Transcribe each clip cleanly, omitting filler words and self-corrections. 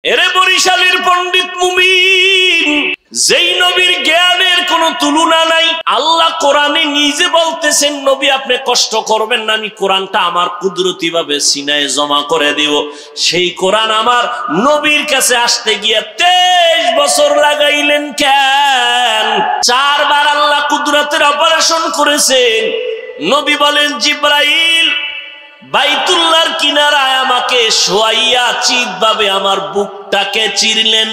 এরে বরিশালের পণ্ডিত মুমিন, যেই নবীর জ্ঞানের কোনো তুলনা নাই। আল্লাহ কোরআনে নিজে বলতেছেন, নবী আপনি কষ্ট করবেন না, আমি কোরআনটা আমার কুদরতি ভাবে সিনায় জমা করে দিব। সেই কোরআন আমার নবীর কাছে আসতে গিয়ে 23 বছর লাগাইলেন কেন? 4 বার আল্লাহ কুদরতের অপারেশন করেছেন। নবী বলেন, জিব্রাইল বাইতুল্লাহর কিনারায় আমাকে শোয়াইয়া চিৎভাবে আমার বুকটাকে চিরলেন,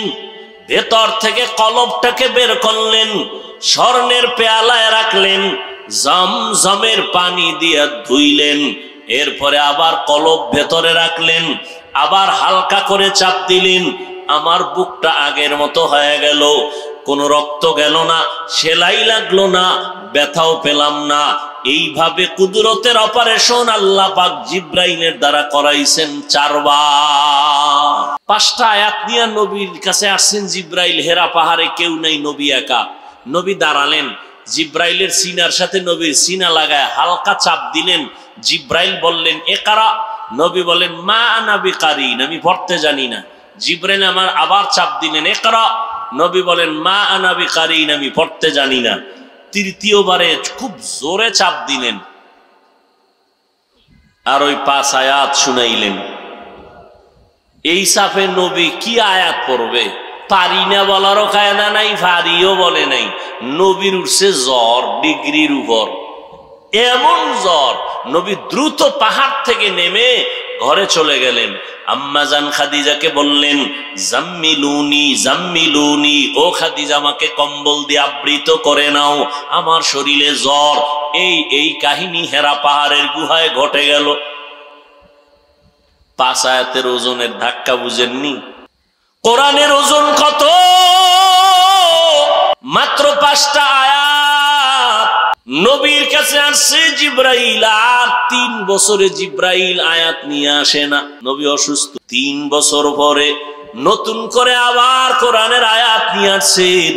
ভেতর থেকে কলবটাকে বের করলেন, স্বর্ণের পেয়ালায় রাখলেন, জমজমের পানি দিয়ে ধুইলেন, এরপরে আবার কলব ভেতরে রাখলেন, আবার হালকা করে চাপ দিলেন। আমার বুকটা আগের মতো হয়ে গেল, কোনো রক্ত গেল না, সেলাই লাগলো না, ব্যথাও পেলাম না। এইভাবে কুদরতের অপারেশন আল্লাহ পাক জিব্রাইলের দ্বারা করাইছেন 4 বার। 5টা আয়াত নিয়ে নবীর কাছে আসছেন জিব্রাইল। হেরা পাহাড়ে কেউ নাই, নবী একা। নবী দাঁড়ালেন, জিব্রাইলের সিনার সাথে নবীর সিনা লাগায় হালকা চাপ দিলেন। জিব্রাইল বললেন, ইকরা। নবী বলেন, মা আনা বিকারিন, আমি পড়তে জানি না। জিব্রাইল আমার আবার চাপ দিলেন, ইকরা। নবী বলেন, মা আনা বিকারিন, আমি পড়তে জানি না। তৃতীয়বারে খুব জোরে চাপ দিলেন, আর ওই 5 আয়াত শুনাইলেন। এই চাপে নবী কি আয়াত পড়বে? পারি না বলারও কায়দা নাই, পারিও বলে নাই। নবীর উঠছে জ্বর ডিগ্রির উপর, এমন জ্বর। নবী দ্রুত পাহাড় থেকে নেমে ঘরে চলে গেলেন। আম্মাজান খাদিজাকে বললেন, জাম্মিলুনি জাম্মিলুনি, ও খাদিজা আমাকে কম্বল দিয়ে আবৃত করে নাও, আমার শরীরে জ্বর। এই কাহিনী হেরা পাহাড়ের গুহায় ঘটে গেল। 5 আয়াতের ওজনের ধাক্কা বুঝেননি? কোরআনের ওজন কত? মাত্র 5টা আয়াত। নবীর কাছে আসছে জিব্রাইল, আর 3 বছরে জিব্রাইল আয়াত নিয়ে আসে না। নবী অসুস্থ, 3 বছর পরে নতুন করে আবার কোরআনের আয়াত নিয়ে আসছেন।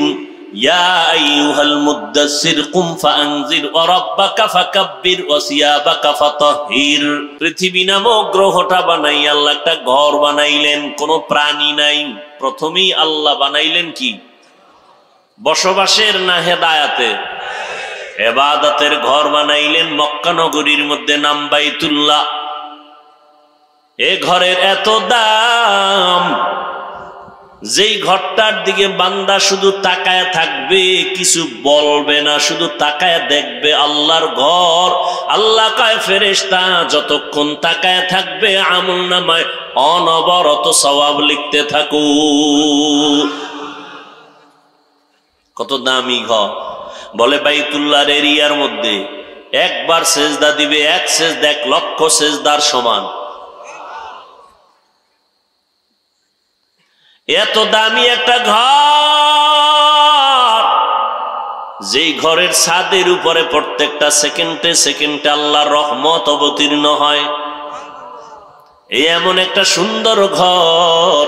ইয়া আইয়ুহাল মুদ্দাসসির কুম ফাআনজির ওয়া রাব্বাকা ফাকাব্বির ওয়া সিয়াবাকা ফাতাহহির। পৃথিবী নামক গ্রহটা বানাই আল্লাহ একটা ঘর বানাইলেন, কোনো প্রাণী নাই। প্রথমেই আল্লাহ বানাইলেন কি? বসবাসের না হেদায়াতের? ইবাদতের ঘর বানাইলেন মক্কা নগরীর মধ্যে, নাম বাইতুল্লাহ। এ ঘরের এত দাম, যেই ঘরটার দিকে বান্দা শুধু তাকায় থাকবে, কিছু বলবে না, শুধু তাকায় দেখবে আল্লাহর ঘর। আল্লাহ কয়, ফেরেশতা যতক্ষণ তাকায় থাকবে আমলনামায় অনবরত সওয়াব লিখতে থাকো। কত দামি ঘর! বলে বাইতুল্লাহর এরিয়ার মধ্যে একবার সেজদা দিবে, 1 সেজদা 1 লক্ষ সেজদার সমান। এত দামি একটা ঘর, যেই ঘরের ছাদের উপরে প্রত্যেকটা সেকেন্ডে সেকেন্ডে আল্লাহর রহমত অবতীর্ণ হয়। এমন একটা সুন্দর ঘর,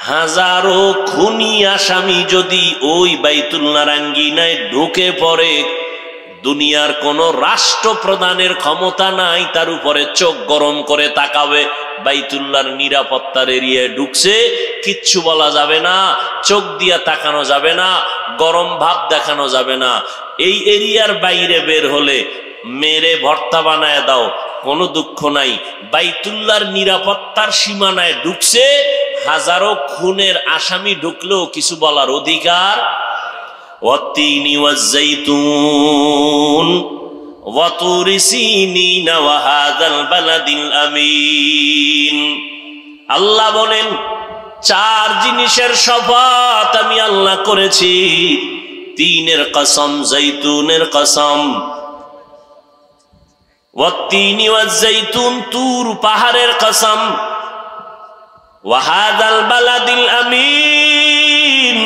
হাজারো খুনি আসামি যদি ওই বাইতুল্লাহর আঙ্গিনায় ঢুকে পড়ে, দুনিয়ার কোন রাষ্ট্রপ্রধানের ক্ষমতা নাই তার উপরে চোখ গরম করে তাকাবে। বাইতুল্লাহর নিরাপত্তার এরিয়ায় ঢুকছে, কিচ্ছু বলা যাবে না, চোখ দিয়া তাকানো যাবে না, গরম ভাব দেখানো যাবে না। এই এরিয়ার বাইরে বের হলে মেরে ভর্তা বানায় দাও, কোনো দুঃখ নাই। বাইতুল্লাহর নিরাপত্তার সীমানায় ঢুকছে, হাজারো খুনের আসামি ঢুকলেও কিছু বলার অধিকার। ওয়াত্তিনি ওয়াজ্জাইতুন ওয়া তুরি সিনিন ওয়া হাযাল বালাদিল আমিন। আল্লাহ বলেন, 4 জিনিসের শপথ আমি আল্লাহ করেছি। 3-এর কসম, জৈতুনের কসম। ওয়াত্তিনি ওয়াজ্জাইতুন, তুর পাহাড়ের কসম। ওয়া হাযাল বালাদিল আমিন,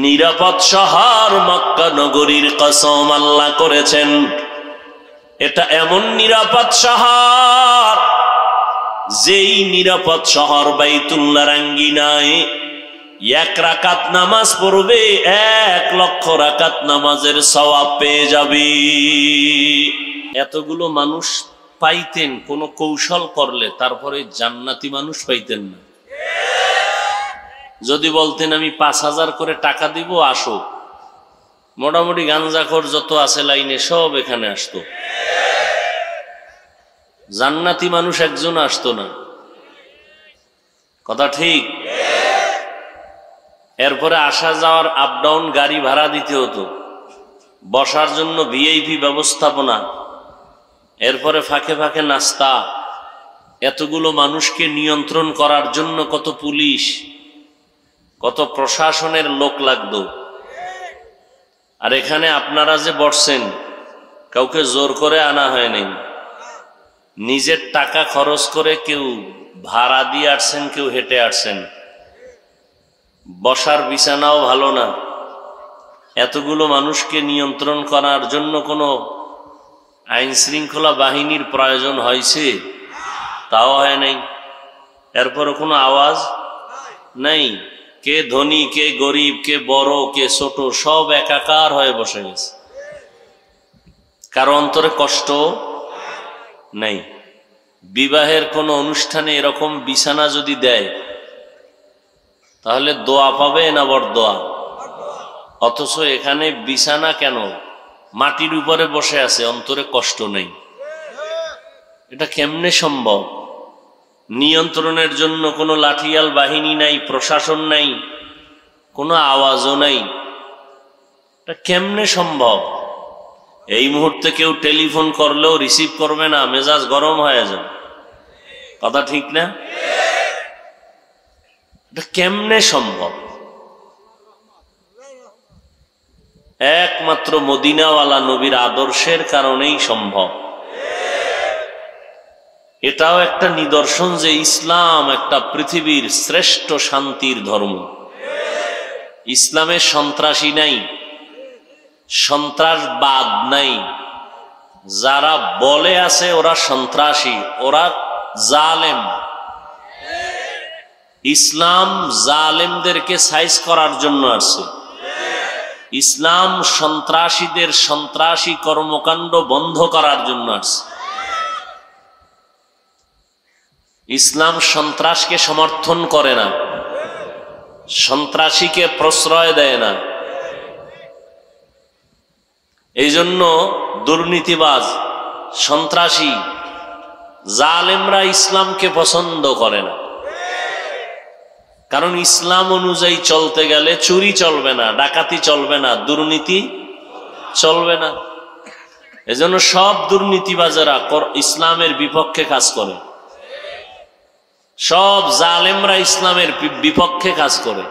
নিরাপদ শহর মক্কা নগরীর কসম আল্লাহ করেছেন। এটা এমন নিরাপদ শহর, যেই নিরাপদ শহর বাইতুল্লাহর আঙ্গিনায় 1 রাকাত নামাজ পড়বে 1 লক্ষ রাকাত নামাজের সওয়াব পেয়ে যাবে। এতগুলো মানুষ পাইতেন কোন কৌশল করলে, তারপরে জান্নাতি মানুষ পাইতেন না। যদি বলতেন আমি 5,000 করে টাকা দিব আসো, মোটামুটি গাঞ্জাখোর যত আছে লাইনে সব এখানে আসতো। জান্নাতি মানুষ একজন আসতো না, কথা ঠিক? এরপরে আসা যাওয়ার আপ ডাউন গাড়ি ভাড়া দিতে হতো, বসার জন্য ভিআইপি ব্যবস্থাপনা, এরপরে ফাঁকে ফাঁকে নাস্তা, এতগুলো মানুষকে নিয়ন্ত্রণ করার জন্য কত পুলিশ, কত প্রশাসনের লোক লাগতো। আর এখানে আপনারা যে বসছেন, কাউকে জোর করে আনা হয়নি, নিজের টাকা খরচ করে কেউ ভাড়া দিয়ে আসছেন, কেউ হেঁটে আসছেন। বসার বিছানাও ভালো না, এতগুলো মানুষকে নিয়ন্ত্রণ করার জন্য কোনো আইন শৃঙ্খলা বাহিনীর প্রয়োজন হয়েছে? তাও হয় নাই। এরপরও কোনো আওয়াজ নাই, কে ধনী কে গরিব, কে বড় কে ছোট, সব একাকার হয়ে বসে গেছে। কারো অন্তরে কষ্ট নেই। বিবাহের কোনো অনুষ্ঠানে এরকম বিছানা যদি দেয় তাহলে দোয়া পাবে না বরদোয়া? অথচ এখানে বিছানা কেন, মাটির উপরে বসে আছে, অন্তরে কষ্ট নেই। এটা কেমনে সম্ভব? নিয়ন্ত্রণের জন্য কোনো লাঠিয়াল বাহিনী নাই, প্রশাসন নাই, কোনো আওয়াজও নাই। এটা কেমনে সম্ভব? এই মুহূর্তে কেউ টেলিফোন করলেও রিসিভ করবে না, মেজাজ গরম হয়ে যাবে, কথা ঠিক না? এটা কেমনে সম্ভব? একমাত্র মদিনাওয়ালা নবীর আদর্শের কারণেই সম্ভব। এটাও একটা নিদর্শন যে ইসলাম একটা পৃথিবীর শ্রেষ্ঠ শান্তির ধর্ম। ইসলামে সন্ত্রাসী নাই, সন্ত্রাসবাদ নাই। যারা বলে আছে ওরা সন্ত্রাসী, ওরা জালেম। ইসলাম জালেমদেরকে সাইজ করার জন্য আছে। ইসলাম সন্ত্রাসীদের সন্ত্রাসী কর্মকাণ্ড বন্ধ করার জন্য আছে। ইসলাম সন্ত্রাসকে সমর্থন করে না, সন্ত্রাসীকে প্রশ্রয় দেয় না। এই জন্য দুর্নীতিবাজ, সন্ত্রাসী, জালেমরা ইসলামকে পছন্দ করে না। কারণ ইসলাম অনুযায়ী চলতে গেলে চুরি চলবে না, ডাকাতি চলবে না, দুর্নীতি চলবে না। এজন্য সব দুর্নীতিবাজেরা ইসলামের বিপক্ষে কাজ করে, সব জালেমরা ইসলামের বিপক্ষে কাজ করে।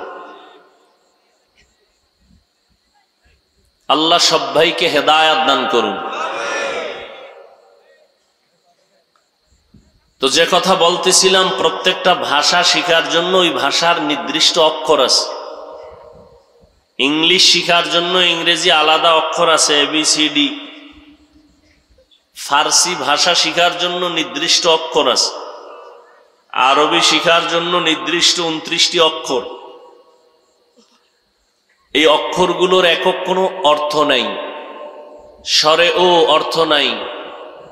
আল্লাহ সব ভাইকে হেদায়াত দান করুন। তো যে কথা বলতেছিলাম, প্রত্যেকটা ভাষা শেখার জন্য ওই ভাষার নির্দিষ্ট অক্ষর আছে। ইংলিশ শেখার জন্য ইংরেজি আলাদা অক্ষর আছে, ABCD। ফার্সি ভাষা শেখার জন্য নির্দিষ্ট অক্ষর আছে। আরবি শেখার জন্য নির্দিষ্ট 29টি অক্ষর। এই অক্ষরগুলোর একক কোনো অর্থ নাই। স্বরে ও অর্থ নাই,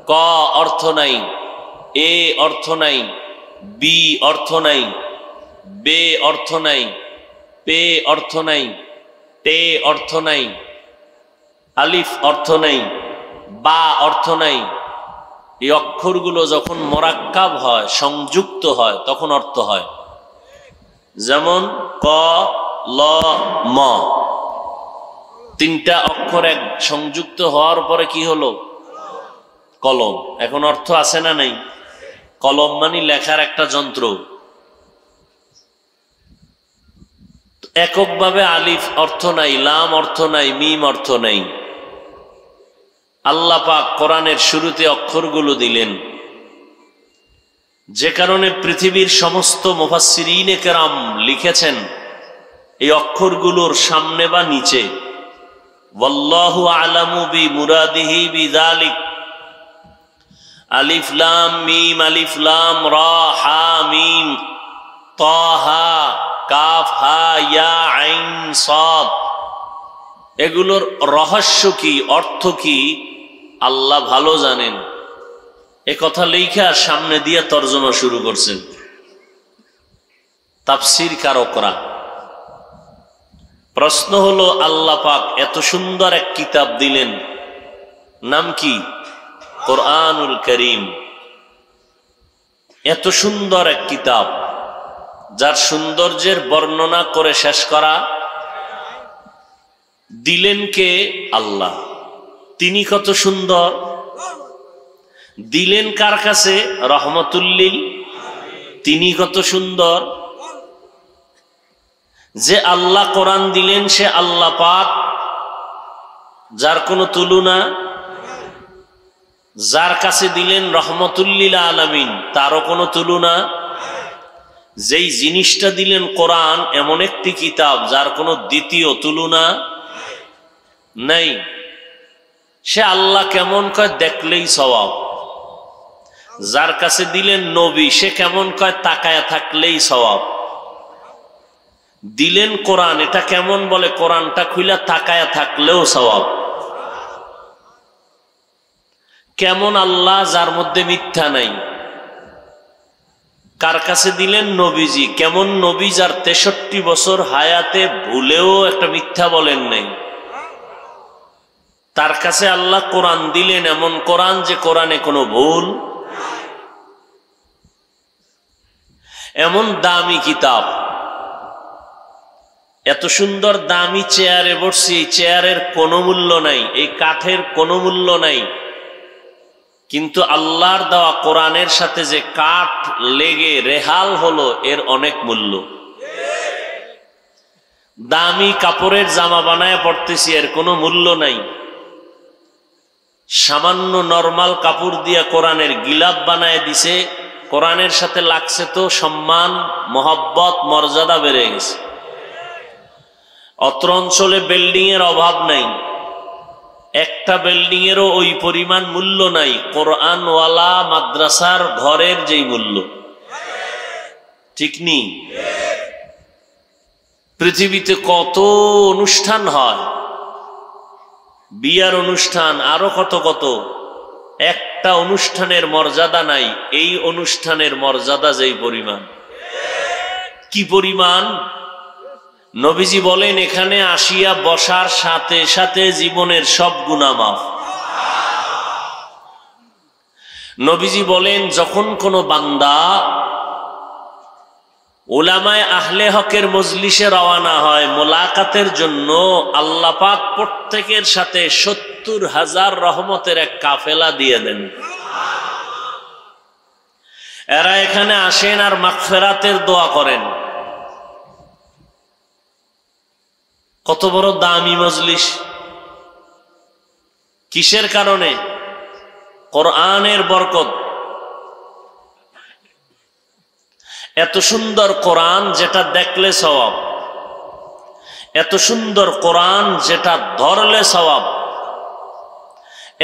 ক অর্থ নাই, এ অর্থ নাই, বি অর্থ নাই, বে অর্থ নাই, পে অর্থ নাই, তে অর্থ নাই, আলিফ অর্থ নাই, বা অর্থ নাই। এই অক্ষরগুলো যখন মোরাক্কাব হয়, সংযুক্ত হয়, তখন অর্থ হয়। যেমন ক, ল, ম, তিনটা অক্ষর এক সংযুক্ত হওয়ার পরে কি হলো? কলম। এখন অর্থ আছে না নাই? কলম মানে লেখার একটা যন্ত্র। এককভাবে আলিফ অর্থ নাই, লাম অর্থ নাই, মিম অর্থ নাই। আল্লাহ পাক কোরআনের শুরুতে অক্ষরগুলো দিলেন, যে কারণে পৃথিবীর সমস্ত মুফাসসিরিনে কেরাম লিখেছেন এই অক্ষরগুলোর সামনে বা নিচে ওয়াল্লাহু আ'লামু বিমুরাদিহি বিযালিক, আলিফ লাম মিম, আলিফ লাম রা, হা মিম, তাহা, কাফ হা ইয়া আইন সাদ। এগুলোর রহস্য কি, অর্থ কি, আল্লাহ ভালো জানেন। এ কথা লেখা সামনে দিয়ে তর্জমা শুরু করছেন তাফসীর কারকরা। প্রশ্ন হলো, আল্লাহ পাক এত সুন্দর এক কিতাব দিলেন, নাম কি? কোরআনুল কারীম। এত সুন্দর এক কিতাব, যার সৌন্দর্যের বর্ণনা করে শেষ করা। দিলেন কে? আল্লাহ। তিনি কত সুন্দর। দিলেন কার কাছে? রহমতুল্লিল। তিনি কত সুন্দর। যে আল্লাহ কোরআন দিলেন সে আল্লাহ পাক, যার কোনো তুলনা। যার কাছে দিলেন রহমতুল্লিল আলামিন, তারও কোনো তুলনা। যেই জিনিসটা দিলেন কোরআন, এমন একটি কিতাব যার কোনো দ্বিতীয় তুলনা নাই। সে আল্লাহ কেমন কয়? দেখলেই সওয়াব। যার কাছে দিলেন নবী, সে কেমন কয়? তাকায়া থাকলেই সওয়াব। দিলেন কোরআন, এটা কেমন বলে? কোরআনটা খুইলা তাকায়া থাকলেও সওয়াব। কেমন আল্লাহ, যার মধ্যে মিথ্যা নাই। কার কাছে দিলেন? নবীজি। কেমন নবী? যার 63 বছর হায়াতে ভুলেও একটা মিথ্যা বলেন নাই। তার কাছে আল্লাহ কোরআন দিলেন, এমন কোরআন যে কোরআনে কোনো ভুল। এমন দামি কিতাব, এত সুন্দর দামি চেয়ারে বসছি, এই চেয়ারের কোনো মূল্য নাই, এই কাঠের কোনো মূল্য নাই। কিন্তু আল্লাহর দেওয়া কোরআনের সাথে যে কাঠ লেগে রেহাল হলো, এর অনেক মূল্য। দামি কাপড়ের জামা বানায় পড়তেছি, এর কোনো মূল্য নাই। সামান্য নরমাল কাপড় দিয়া কোরআনের গিলাপ বানায় দিছে, কোরআনের সাথে লাগছে তো সম্মান, মহব্বত, মর্যাদা বেড়ে গেছে। অত্র অঞ্চলে বিল্ডিং এর অভাব নাই, একটা বিল্ডিং এরও ওই পরিমাণ মূল্য নাই কোরআনওয়ালা মাদ্রাসার ঘরের যেই মূল্য। ঠিক নি? পৃথিবীতে কত অনুষ্ঠান হয়, বিয়ার অনুষ্ঠান, আরো কত কত। একটা অনুষ্ঠানের মর্যাদা নাই এই অনুষ্ঠানের মর্যাদা যেই পরিমাণ। কি পরিমাণ? নবীজি বলেন, এখানে আসিয়া বসার সাথে সাথে জীবনের সব গুনাহ মাফ। নবীজি বলেন, যখন কোনো বান্দা উলামায়ে আহলে হকের মজলিসে রওনা হয় মোলাকাতের জন্য, আল্লাহ পাক প্রত্যেকের সাথে 70,000 রহমতের এক কাফেলা দিয়ে দেন। এরা এখানে আসেন আর মাগফিরাতের দোয়া করেন। কত বড় দামি মজলিস! কিসের কারণে? কোরআনের বরকত। এত সুন্দর কোরআন যেটা দেখলে সওয়াব, এত সুন্দর কোরআন যেটা ধরলে সওয়াব,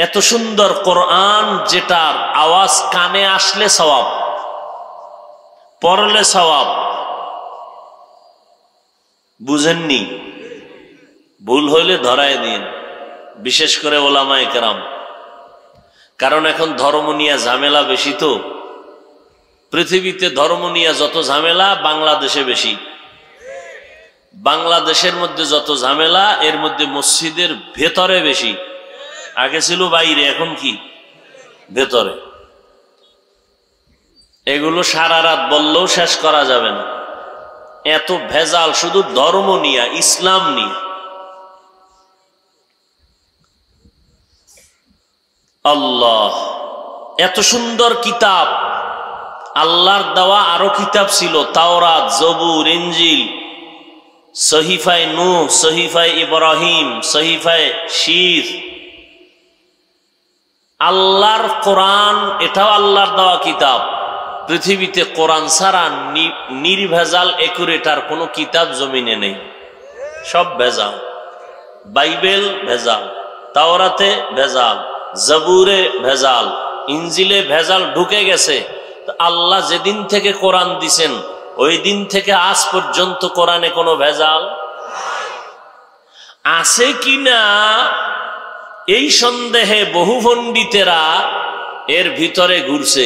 এত সুন্দর কোরআন যেটার আওয়াজ কানে আসলে সওয়াব, পড়লে সওয়াব। বুঝেননি? ভুল হইলে ধরায় দিন, বিশেষ করে ওলামায়ে কেরাম। কারণ এখন ধর্ম নিয়ে ঝামেলা বেশি তো। পৃথিবীতে ধর্ম নিয়ে যত ঝামেলা, বাংলাদেশে বেশি। বাংলাদেশের মধ্যে যত ঝামেলা, এর মধ্যে মসজিদের ভেতরে বেশি। আগে ছিল বাইরে, এখন কি ভেতরে। এগুলো সারা রাত বললেও শেষ করা যাবে না, এত ভেজাল শুধু ধর্ম নিয়ে, ইসলাম নিয়ে। আল্লাহ, এত সুন্দর কিতাব। আল্লাহর দেওয়া আরো কিতাব ছিল, তাওরাত, জবুর, ইনজিল, সহিফায়ে নূহ, সহিফায়ে ইব্রাহিম, সহিফায়ে শীর। আল্লাহর কোরআন, এটাও আল্লাহর দেওয়া কিতাব। পৃথিবীতে কোরআন ছাড়া নির্ভেজাল একুরেটার কোনো কিতাব জমিনে নেই, সব ভেজাল। বাইবেল ভেজাল, তাওরাতে ভেজাল, জবুরে ভেজাল, ইনজিলে ভেজাল ঢুকে গেছে। আল্লাহ যেদিন থেকে কোরআন দিছেন, ওই দিন থেকে আজ পর্যন্ত কোরআনে কোনো ভেজাল আছে কিনা এই সন্দেহে বহু পণ্ডিতেরা এর ভিতরে ঘুরছে।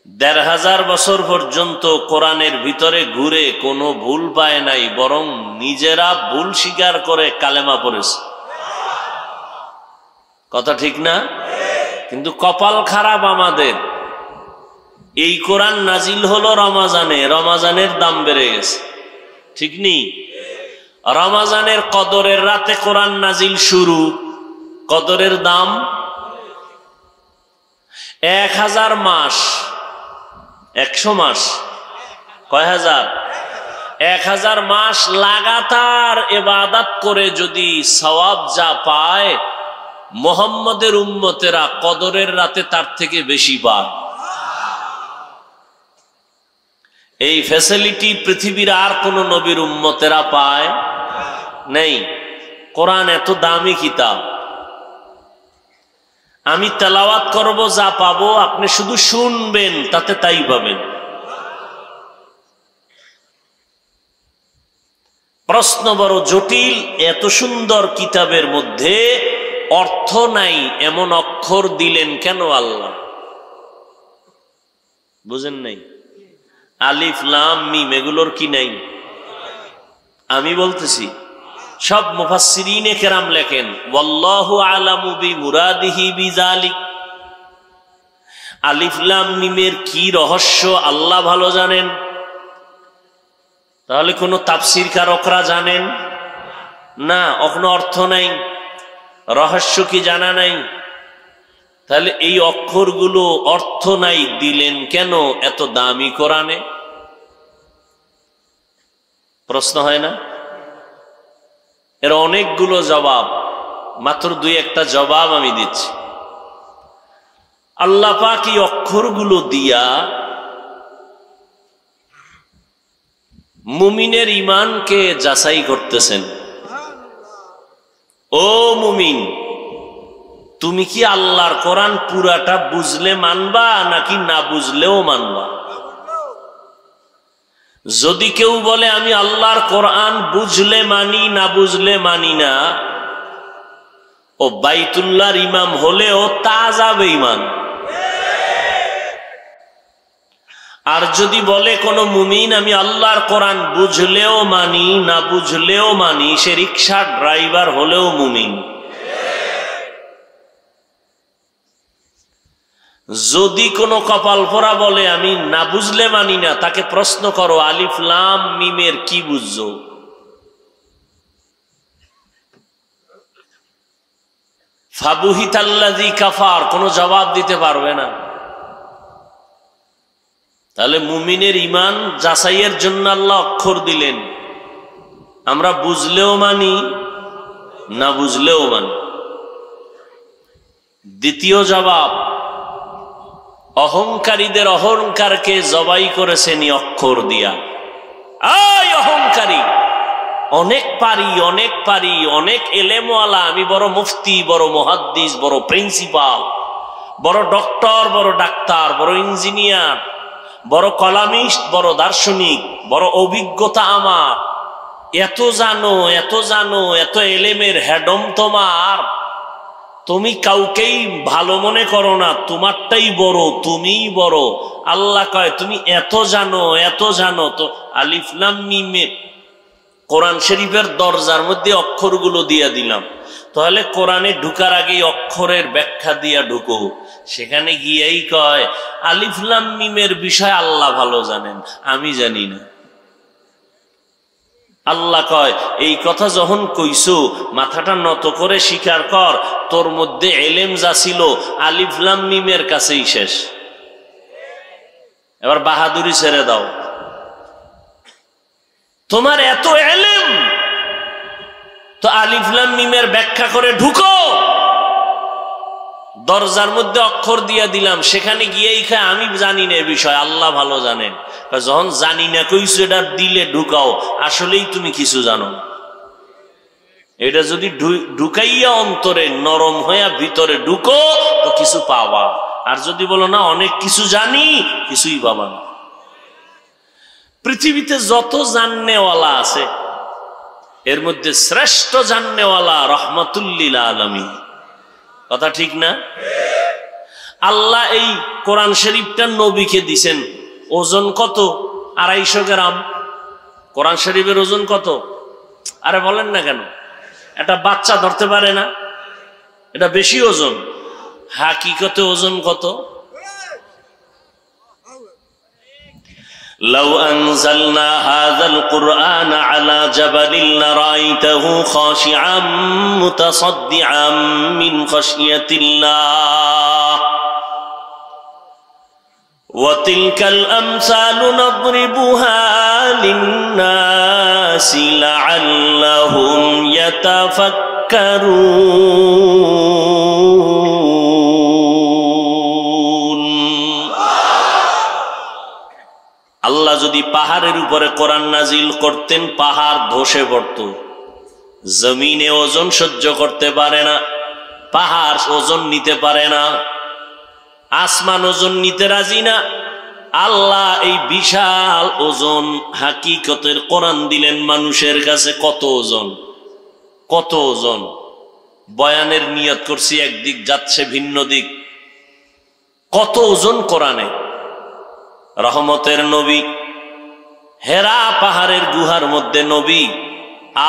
১৫০০ বছর পর্যন্ত কোরআনের ভিতরে ঘুরে কোনো ভুল পায় নাই, বরং নিজেরা ভুল স্বীকার করে কালেমা পড়েছে। কথা ঠিক না? কিন্তু কপাল খারাপ আমাদের, এই কোরআন নাজিল হলো রমাজানে, রমাজানের দাম বেড়ে গেছে। ঠিক নেই? রমাজানের কদরের রাতে কোরআন নাজিল শুরু, কদরের দাম ১০০০ মাস, ১০০ মাস, কয় হাজার? ১০০০ মাস লাগাতার ইবাদত করে যদি সওয়াব যা পায়, মুহাম্মদের উম্মতেরা কদরের রাতে তার থেকে বেশি পায়। এই ফ্যাসিলিটি পৃথিবীর আর কোন নবীর উম্মতেরা পায় নেই। কোরআন এত দামি কিতাব, আমি তেলাওয়াত করব, যা পাবো আপনি শুধু শুনবেন, তাতে তাই পাবেন। প্রশ্ন বড় জটিল, এত সুন্দর কিতাবের মধ্যে অর্থ নাই এমন অক্ষর দিলেন কেন আল্লাহ? বুঝেন নাই? আলিফ লাম মিম এগুলোর কি নাই? আমি বলতেছি, সব মুফাসসিরিনে কেরাম লেখেন ওয়াল্লাহু আলামু বিমুরাদিহি বিযালিক। আলিফ লাম মিমের কি রহস্য আল্লাহ ভালো জানেন। তাহলে কোন তাফসীর কারকরা জানেন না? কোনো অর্থ নাই, রহস্য কি জানা নাই? তাহলে এই অক্ষরগুলো অর্থ নাই দিলেন কেন এত দামি কোরআনে? প্রশ্ন হয় না? এর অনেকগুলো জবাব, মাত্র দুই একটা জবাব আমি দিচ্ছি। আল্লাহ পাক এই অক্ষরগুলো দিয়া মুমিনের ঈমানকে যাচাই করতেছেন। ও মুমিন, তুমি কি আল্লাহর কোরআন পুরাটা বুঝলে মানবা নাকি না বুঝলেও মানবা? যদি কেউ বলে আমি আল্লাহর কোরআন বুঝলে মানি না বুঝলে মানি না, ও বাইতুল্লাহর ইমাম হলেও তাজা বেঈমান। আর যদি বলে কোন মুমিন আমি আল্লাহর কোরআন বুঝলেও মানি না বুঝলেও মানি, সে রিকশার ড্রাইভার হলেও মুমিন। যদি কোনো কপাল পোড়া বলে আমি না বুঝলে মানি না, তাকে প্রশ্ন করো আলিফ লাম মিমের কি বুঝছো? ফাবুহিতাল্লাযী কাফার, কোনো জবাব দিতে পারবে না। তাহলে মুমিনের ঈমান যাচাইয়ের জন্য আল্লাহ অক্ষর দিলেন, আমরা বুঝলেও মানি না বুঝলেও মানি। দ্বিতীয় জবাব, অহংকারীদের অহংকারকে জবাই করেছেন অক্ষর দিয়া। এই অহংকারী, অনেক পারি অনেক পারি, অনেক এলেমওয়ালা, আমি বড় মুফতি, বড় মুহাদ্দিস, বড় প্রিন্সিপাল, বড় ডক্টর, বড় ডাক্তার, বড় ইঞ্জিনিয়ার, বড় কলামিস্ট, বড় দার্শনিক, বড় অভিজ্ঞতা আমার, এত জানো এত জানো, এত এলেমের হেডম তোমার। তুমি কাউকেই ভালো মনে করো না, তোমারটাই বড়, তুমিই বড়। আল্লাহ কয় তুমি এত জানো এত জানো, তো আলিফ লাম মিম কোরআন শরীফের দরজার মধ্যে অক্ষরগুলো দিয়ে দিলাম, তাহলে কোরআনে ঢুকার আগে অক্ষরের ব্যাখ্যা দিয়া ঢুকো। সেখানে গিয়েই কয় আলিফ লাম মিমের বিষয় আল্লাহ ভালো জানেন, আমি জানি না। আল্লাহ কয় এই কথা যখন কইছো, মাথাটা নত করে স্বীকার কর, তোর মধ্যে এলেম যা ছিল আলিফ লাম মিমের কাছেই শেষ। এবার বাহাদুরি ছেড়ে দাও। তোমার এত এলেম, তো আলিফ লাম মিমের ব্যাখ্যা করে ঢুকো। দরজার মধ্যে অক্ষর দিয়া দিলাম, সেখানে গিয়েই খায় আমি জানি না এ বিষয়, আল্লাহ ভালো জানেন। যখন জানি না কইছো, এটা দিলে ঢুকাও, আসলেই তুমি কিছু জানো। এটা যদি ঢুকাইয়া অন্তরে নরম হইয়া ভিতরে ঢুকো, তো কিছু পাবা। আর যদি বলো না অনেক কিছু জানি, কিছুই পাবা না। পৃথিবীতে যত জাননেওয়ালা আছে, এর মধ্যে শ্রেষ্ঠ জাননেওয়ালা রহমাতুল লিল আলামিন। কথা ঠিক না? আল্লাহ এই কোরআন শরীফটা নবীকে দিছেন, ওজন কত? 250 গ্রাম। কোরআন শরীফের ওজন কত? আরে বলেন না কেন? একটা বাচ্চা ধরতে পারে না, এটা বেশি ওজন। হাকিকতে ওজন কত? لو أنزلنا هذا القرآن على جبل لرأيته خاشعا متصدعا من خشية الله وتلك الأمثال نضربها للناس لعلهم يتفكرون। আল্লাহ যদি পাহাড়ের উপরে কোরআন নাজিল করতেন, পাহাড় ধসে পড়ত। জমিনে ওজন সহ্য করতে পারে না, পাহাড় ওজন নিতে পারে না, আসমান ওজন নিতে রাজি না। আল্লাহ এই বিশাল ওজন হাকিকতের কোরআন দিলেন মানুষের কাছে। কত ওজন, কত ওজন! বয়ানের নিয়ত করছি একদিক, যাচ্ছে ভিন্ন দিক। কত ওজন কোরআনে! রহমতের নবী, হেরা পাহাড়ের গুহার মধ্যে নবী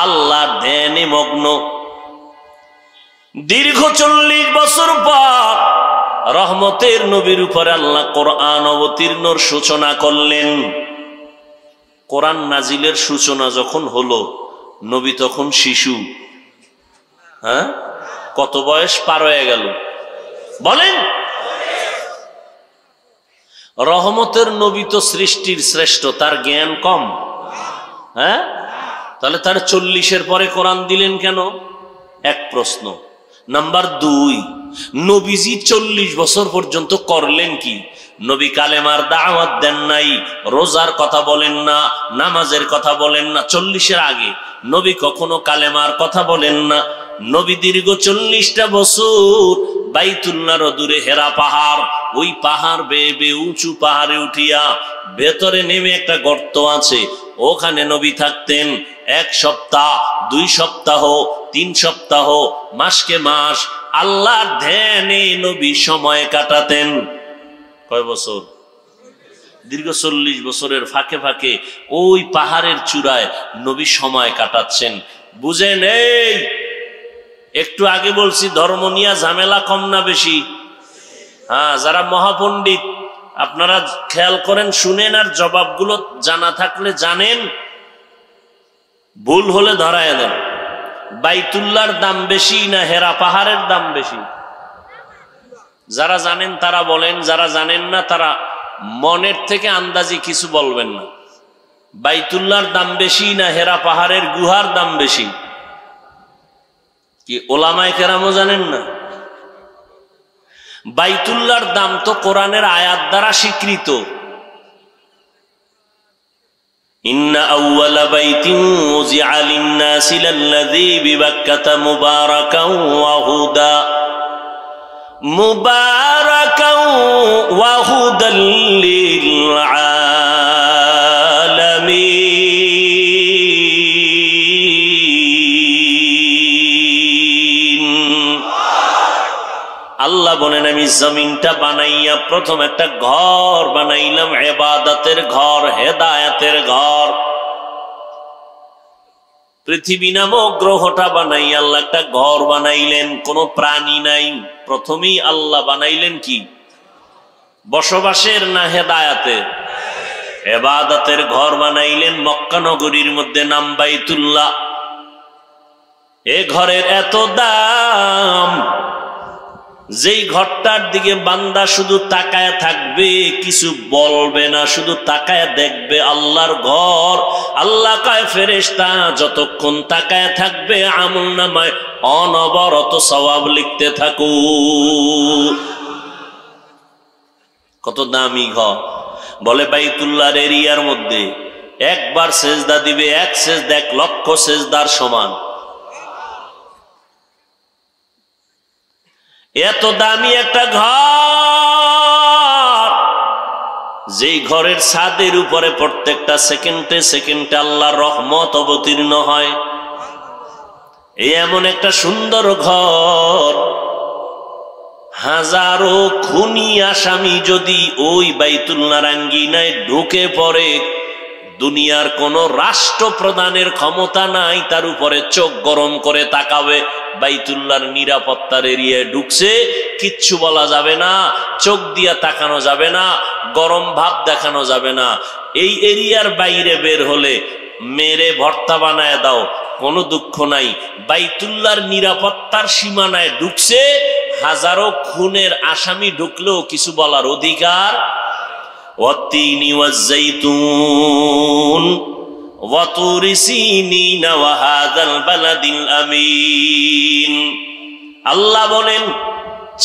আল্লাহ ধ্যানে মগ্ন। দীর্ঘ 40 বছর পর রহমতের নবীর উপরে আল্লাহ কোরআন অবতীর্ণর সূচনা করলেন। কোরআন নাজিলের সূচনা যখন হলো, নবী তখন শিশু। হ্যাঁ, কত বয়স পার হয়ে গেল বলেন? রহমতের নবী তো সৃষ্টির শ্রেষ্ঠ, তার জ্ঞান কম? হ্যাঁ, তাহলে তার 40-এর পরে কোরআন দিলেন কেন? এক প্রশ্ন। নাম্বার 2, নবীজি 40 বছর পর্যন্ত করলেন কি? নবী কালেমার দাওয়াত দেন নাই, রোজার কথা বলেন না, নামাজের কথা বলেন না। 40-এর আগে নবী কখনো কালেমার কথা বলেন না। নবী দীর্ঘ 40টা বছর বাইতুল্লাহর দূরে হেরা পাহাড়, ওই পাহাড় বেয়ে বেয়ে উঁচু পাহাড়ে উঠিয়া ভেতরে নেমে একটা গর্ত আছে, ওখানে নবী থাকতেন। 1 সপ্তাহ, 2 সপ্তাহ, 3 সপ্তাহ, মাসকে মাস আল্লাহর ধ্যানে নবী সময় কাটাতেন। কয় বছর? দীর্ঘ 40 বছরের ফাঁকে ফাঁকে ওই পাহাড়ের চূড়ায় নবী সময় কাটাচ্ছেন। বুঝেন? এই একটু আগে বলছি, ধর্ম নিয়ে ঝামেলা কম না বেশি? হ্যাঁ, যারা মহাপণ্ডিত আপনারা খেয়াল করেন, শুনেন, আর জবাবগুলো জানা থাকলে জানেন, ভুল হলে ধরায় দেন। বাইতুল্লাহর দাম বেশি না হেরা পাহাড়ের দাম বেশি? যারা জানেন তারা বলেন, যারা জানেন না তারা মনের থেকে আন্দাজি কিছু বলবেন না। বাইতুল্লাহর দাম বেশি না হেরা পাহাড়ের গুহার দাম বেশি? কি ওলামায়ে কেরামও জানেন না? বাইতুল্লাহর দাম তো কোরআনের আয়াত দ্বারা স্বীকৃত। ইন্না আউওয়ালা বাইতিন উযিআ লিন-নাসি লাল্লাযী বিবাক্কাতা মুবারাকান ওয়া হুদা ওয়া হুদাল লিল আলামিন। আল্লাহ বলেন, আমি জমিনটা বানাইয়া প্রথম একটা ঘর বানাইলাম, ইবাদতের ঘর, হেদায়েতের ঘর। পৃথিবী নামক গ্রহটা বানাই আল্লাহ একটা ঘর বানাইলেন, কোনো প্রাণী নাই। প্রথমেই আল্লাহ বানাইলেন কি? বসবাসের না হেদায়েতের? ইবাদতের ঘর বানাইলেন মক্কা নগরীর মধ্যে, নাম বাইতুল্লাহ। এ ঘরের এত দাম, যেই ঘরটার দিকে বান্দা শুধু তাকায় থাকবে, কিছু বলবে না, শুধু তাকায় দেখবে আল্লাহর ঘর। আল্লাহ কয়, ফেরেশতা যতক্ষণ তাকায় থাকবে আমলনামায় অনবরত সওয়াব লিখতে থাকো। কত দামি ঘর! বলে বাইতুল্লাহর এরিয়ার মধ্যে একবার সেজদা দিবে, এক সেজদা 1 লক্ষ সেজদার সমান। এত দামি একটা ঘর, যেই ঘরের ছাদের উপরে প্রত্যেকটা সেকেন্ডে সেকেন্ডে আল্লাহর রহমত অবতীর্ণ হয়। এই এমন একটা সুন্দর ঘর, হাজারো খুনি আসামি যদি ওই বাইতুল্লাহর আঙ্গিনায় ঢুকে পড়ে, দুনিয়ার কোন রাষ্ট্রপ্রধানের ক্ষমতা নাই তার উপরে চোখ গরম করে তাকাবে। বাইতুল্লাহর নিরাপত্তার এরিয়ায় ঢুকছে, কিচ্ছু বলা যাবে না, চোখ দিয়া তাকানো যাবে না, গরম ভাব দেখানো যাবে না। এই এরিয়ার বাইরে বের হলে মেরে ভর্তা বানায় দাও, কোনো দুঃখ নাই। বাইতুল্লাহর নিরাপত্তার সীমানায় ঢুকছে, হাজারো খুনের আসামি ঢুকলেও কিছু বলার অধিকার। ওয়াত্তিনি ওয়াজ্জাইতুন ওয়া তুরি সিনিন ওয়া হাযাল বালাদিল আমিন। আল্লাহ বলেন,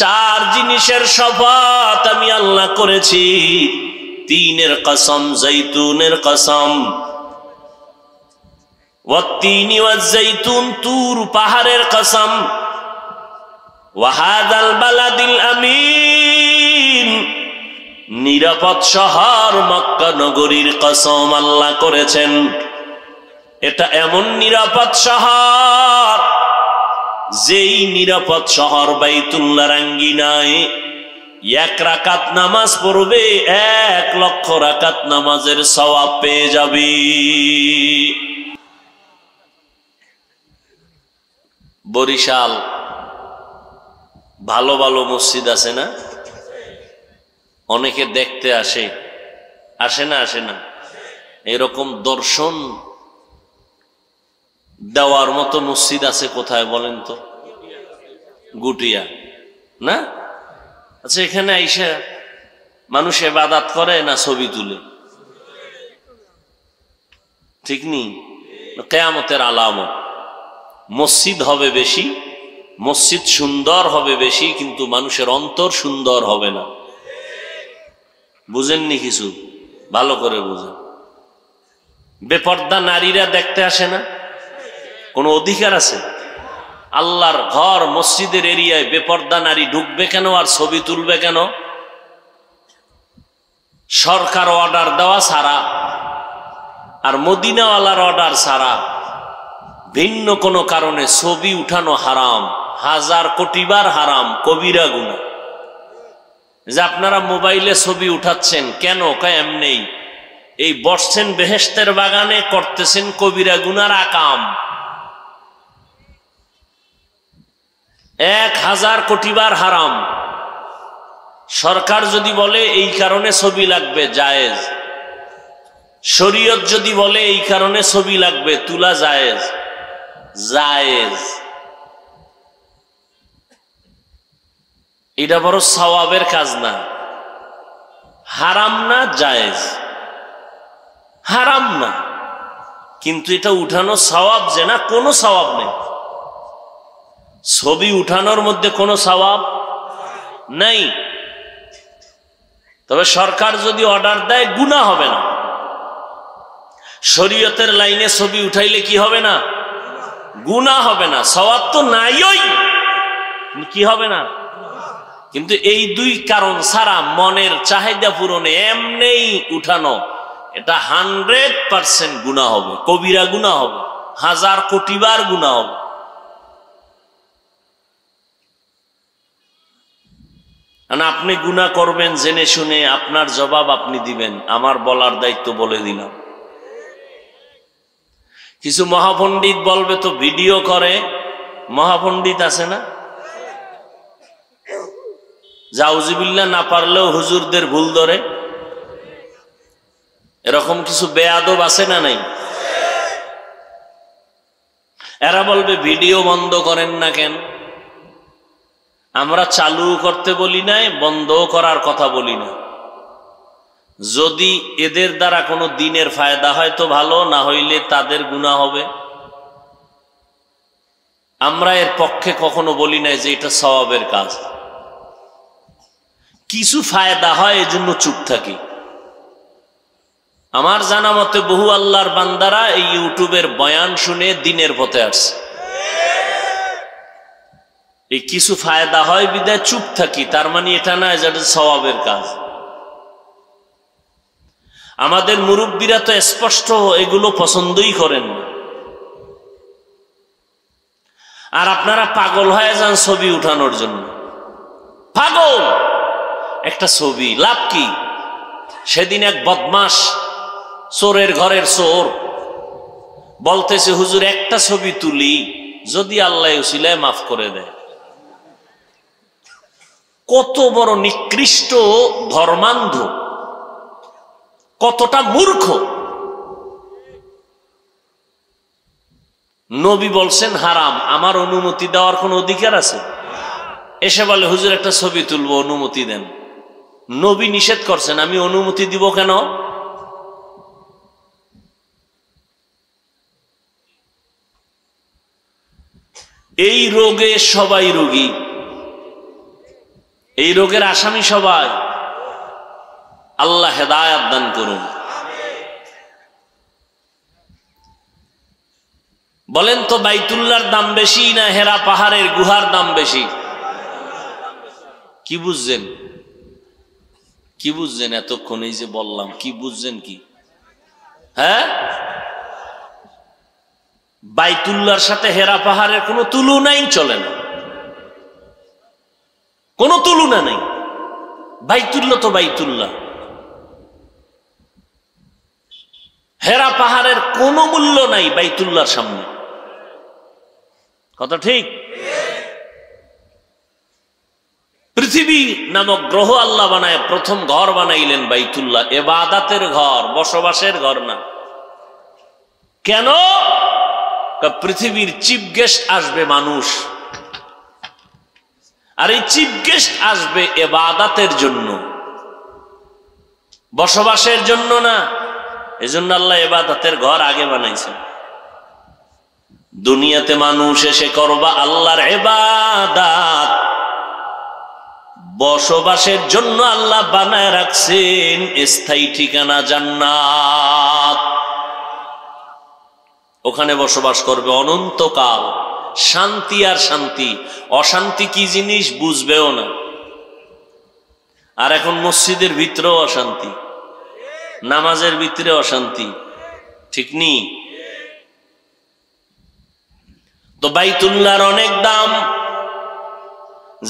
চার জিনিসের শপথ আমি আল্লাহ করেছি। তিনের কসম, জৈতুনের কসম। ওয়াত্তিনি ওয়াজ্জাইতুন, তুর পাহাড়ের কসম। ওয়া হাযাল বালাদিল আমিন, নিরাপদ শহর মক্কা নগরীর কসম আল্লাহ করেছেন। এটা এমন নিরাপদ শহর, যেই নিরাপদ শহর বাইতুল্লাহর আঙ্গিনায় 1 রাকাত নামাজ পড়বে 1 লক্ষ রাকাত নামাজের সওয়াব পেয়ে যাবে। বরিশাল ভালো ভালো মসজিদ আছে না? অনেকে দেখতে আসে, আসে না? আসে না? এরকম দর্শন দেওয়ার মতো মসজিদ আছে কোথায় বলেন তো? গুটিয়া না? আচ্ছা, এখানে আইসা মানুষ ইবাদত করে না ছবি তুলে? ঠিক নেই? কিয়ামতের আলামত। মসজিদ হবে বেশি, মসজিদ সুন্দর হবে বেশি, কিন্তু মানুষের অন্তর সুন্দর হবে না। বুঝেননি কিছু? ভালো করে বুঝেন। বেপর্দা নারীরা দেখতে আসে না? কোনো অধিকার আছে? আল্লাহর ঘর মসজিদের এরিয়ায় বেপর্দা নারী ঢুকবে কেন আর ছবি তুলবে কেন? সরকার অর্ডার দেওয়া ছাড়া আর মদিনাওয়ালার অর্ডার ছাড়া ভিন্ন কোনো কারণে ছবি উঠানো হারাম, 1000 কোটি বার হারাম, কবিরা গুনাহ। যে আপনারা মোবাইলে ছবি উঠাচ্ছেন কেন? এমনি এই বসছেন বেহেশতের বাগানে, করতেছেন কবিরা গুনার আকাম। 1000 কোটি বার হারাম। সরকার যদি বলে এই কারণে ছবি লাগবে, জায়েজ। শরীয়ত যদি বলে এই কারণে ছবি লাগবে, তুলা জায়েজ, জায়েজ। এটা বড় সওয়াবের কাজ না, হারাম না, জায়েজ। হারাম না, কিন্তু এটা উঠানো সওয়াব যে না, কোনো সওয়াব নেই। ছবি উঠানোর মধ্যে কোনো সওয়াব নাই। তবে সরকার যদি অর্ডার দেয় গুনাহ হবে না। শরীয়তের লাইনে ছবি উঠাইলে কি হবে না? গুনাহ হবে না। সওয়াব তো নাইই, কি হবে না? কিন্তু এই দুই কারণ ছাড়া মনের চাহিদা পূরণে এমনি উঠানো, এটা 100% গুনাহ হবে, কবিরা গুনাহ হবে, 1000 কোটি বার গুনাহ হবে। আপনি গুনাহ করবেন জেনে শুনে, আপনার জবাব আপনি দিবেন, আমার বলার দায়িত্ব বলে দিলাম। কিছু মহাপণ্ডিত বলবে তো ভিডিও করে, মহাপণ্ডিত আছে না? জাউজিবিল্লাহ না পারলেও হুজুরদের ভুল ধরে, এরকম কিছু বেয়াদব আছে না নাই? এরা বলবে ভিডিও বন্ধ করেন না কেন? আমরা চালু করতে বলি নাই, বন্ধ করার কথা বলি না। যদি এদের দ্বারা কোনো দিনের ফায়দা হয় তো ভালো, না হইলে তাদের গুনাহ হবে। আমরা এর পক্ষে কখনো বলি নাই যে এটা সওয়াবের কাজ। কিছু ফায়দা হয় এজন্য চুপ থাকি। আমার জানা মতে বহু আল্লাহর বান্দারা এই ইউটিউবের বয়ান শুনে দিনের পথে আসছে। এই কিছু ফায়দা হয় বিদায় চুপ থাকি, তার মানে এটা না যে এটা সওয়াবের কাজ। আমাদের মুরব্বীরা তো স্পষ্ট এগুলো পছন্দই করেন না। আর আপনারা পাগল হয়ে যান ছবি উঠানোর জন্য। পাগল। একটা ছবি, লাভ কি? সেদিন এক বদমাস, চোরের ঘরের চোর, বলতেছে হুজুর একটা ছবি তুলি, যদি আল্লাহ উসিলায় মাফ করে দেয়। কত বড় নিকৃষ্ট ধর্মান্ধ, কতটা মূর্খ। নবী বলছেন হারাম, আমার অনুমতি দেওয়ার কোন অধিকার আছে? এসে বলে হুজুর একটা ছবি তুলবো, অনুমতি দেন। নবী নিষেধ করছেন, আমি অনুমতি দিব কেন? এই রোগে সবাই রোগী, এই রোগের আসামি সবাই। আল্লাহ হেদায়েত দান করুন। বলেন তো বাইতুল্লাহর দাম বেশি না হেরা পাহাড়ের গুহার দাম বেশি? কি বুঝছেন? কি বুঝছেন? এতক্ষণ এই যে বললাম, কি বুঝছেন? কি হ্যাঁ, বাইতুল্লাহর সাথে হেরা পাহাড়ের কোনো তুলনাই চলে না, কোনো তুলনা নেই। বাইতুল্লাহ তো বাইতুল্লাহ, হেরা পাহাড়ের কোনো মূল্য নাই বাইতুল্লাহর সামনে। কথা ঠিক? পৃথিবী নামক গ্রহ আল্লাহ বানায় প্রথম ঘর বানাইলেন বাইতুল্লাহ, ইবাদতের ঘর, বসবাসের ঘর না। কেন? পৃথিবীর চিফ গেস্ট আসবে মানুষ, আর এই চিফ গেস্ট আসবে ইবাদতের জন্য, বসবাসের জন্য না। এজন্য আল্লাহ ইবাদতের ঘর আগে বানাইছেন। দুনিয়াতে মানুষ এসে করবা আল্লাহর ইবাদত, বসবাসের জন্য আল্লাহ বানায় রাখছেন স্থায়ী ঠিকানা জান্নাত। ওখানে বসবাস করবে অনন্তকাল, শান্তি আর শান্তি। অশান্তি কি জিনিস বুঝবেও না। আর এখন মসজিদের ভিতরেও অশান্তি, নামাজের ভিতরে অশান্তি, ঠিক নি? তো বাইতুল্লাহর অনেক দাম।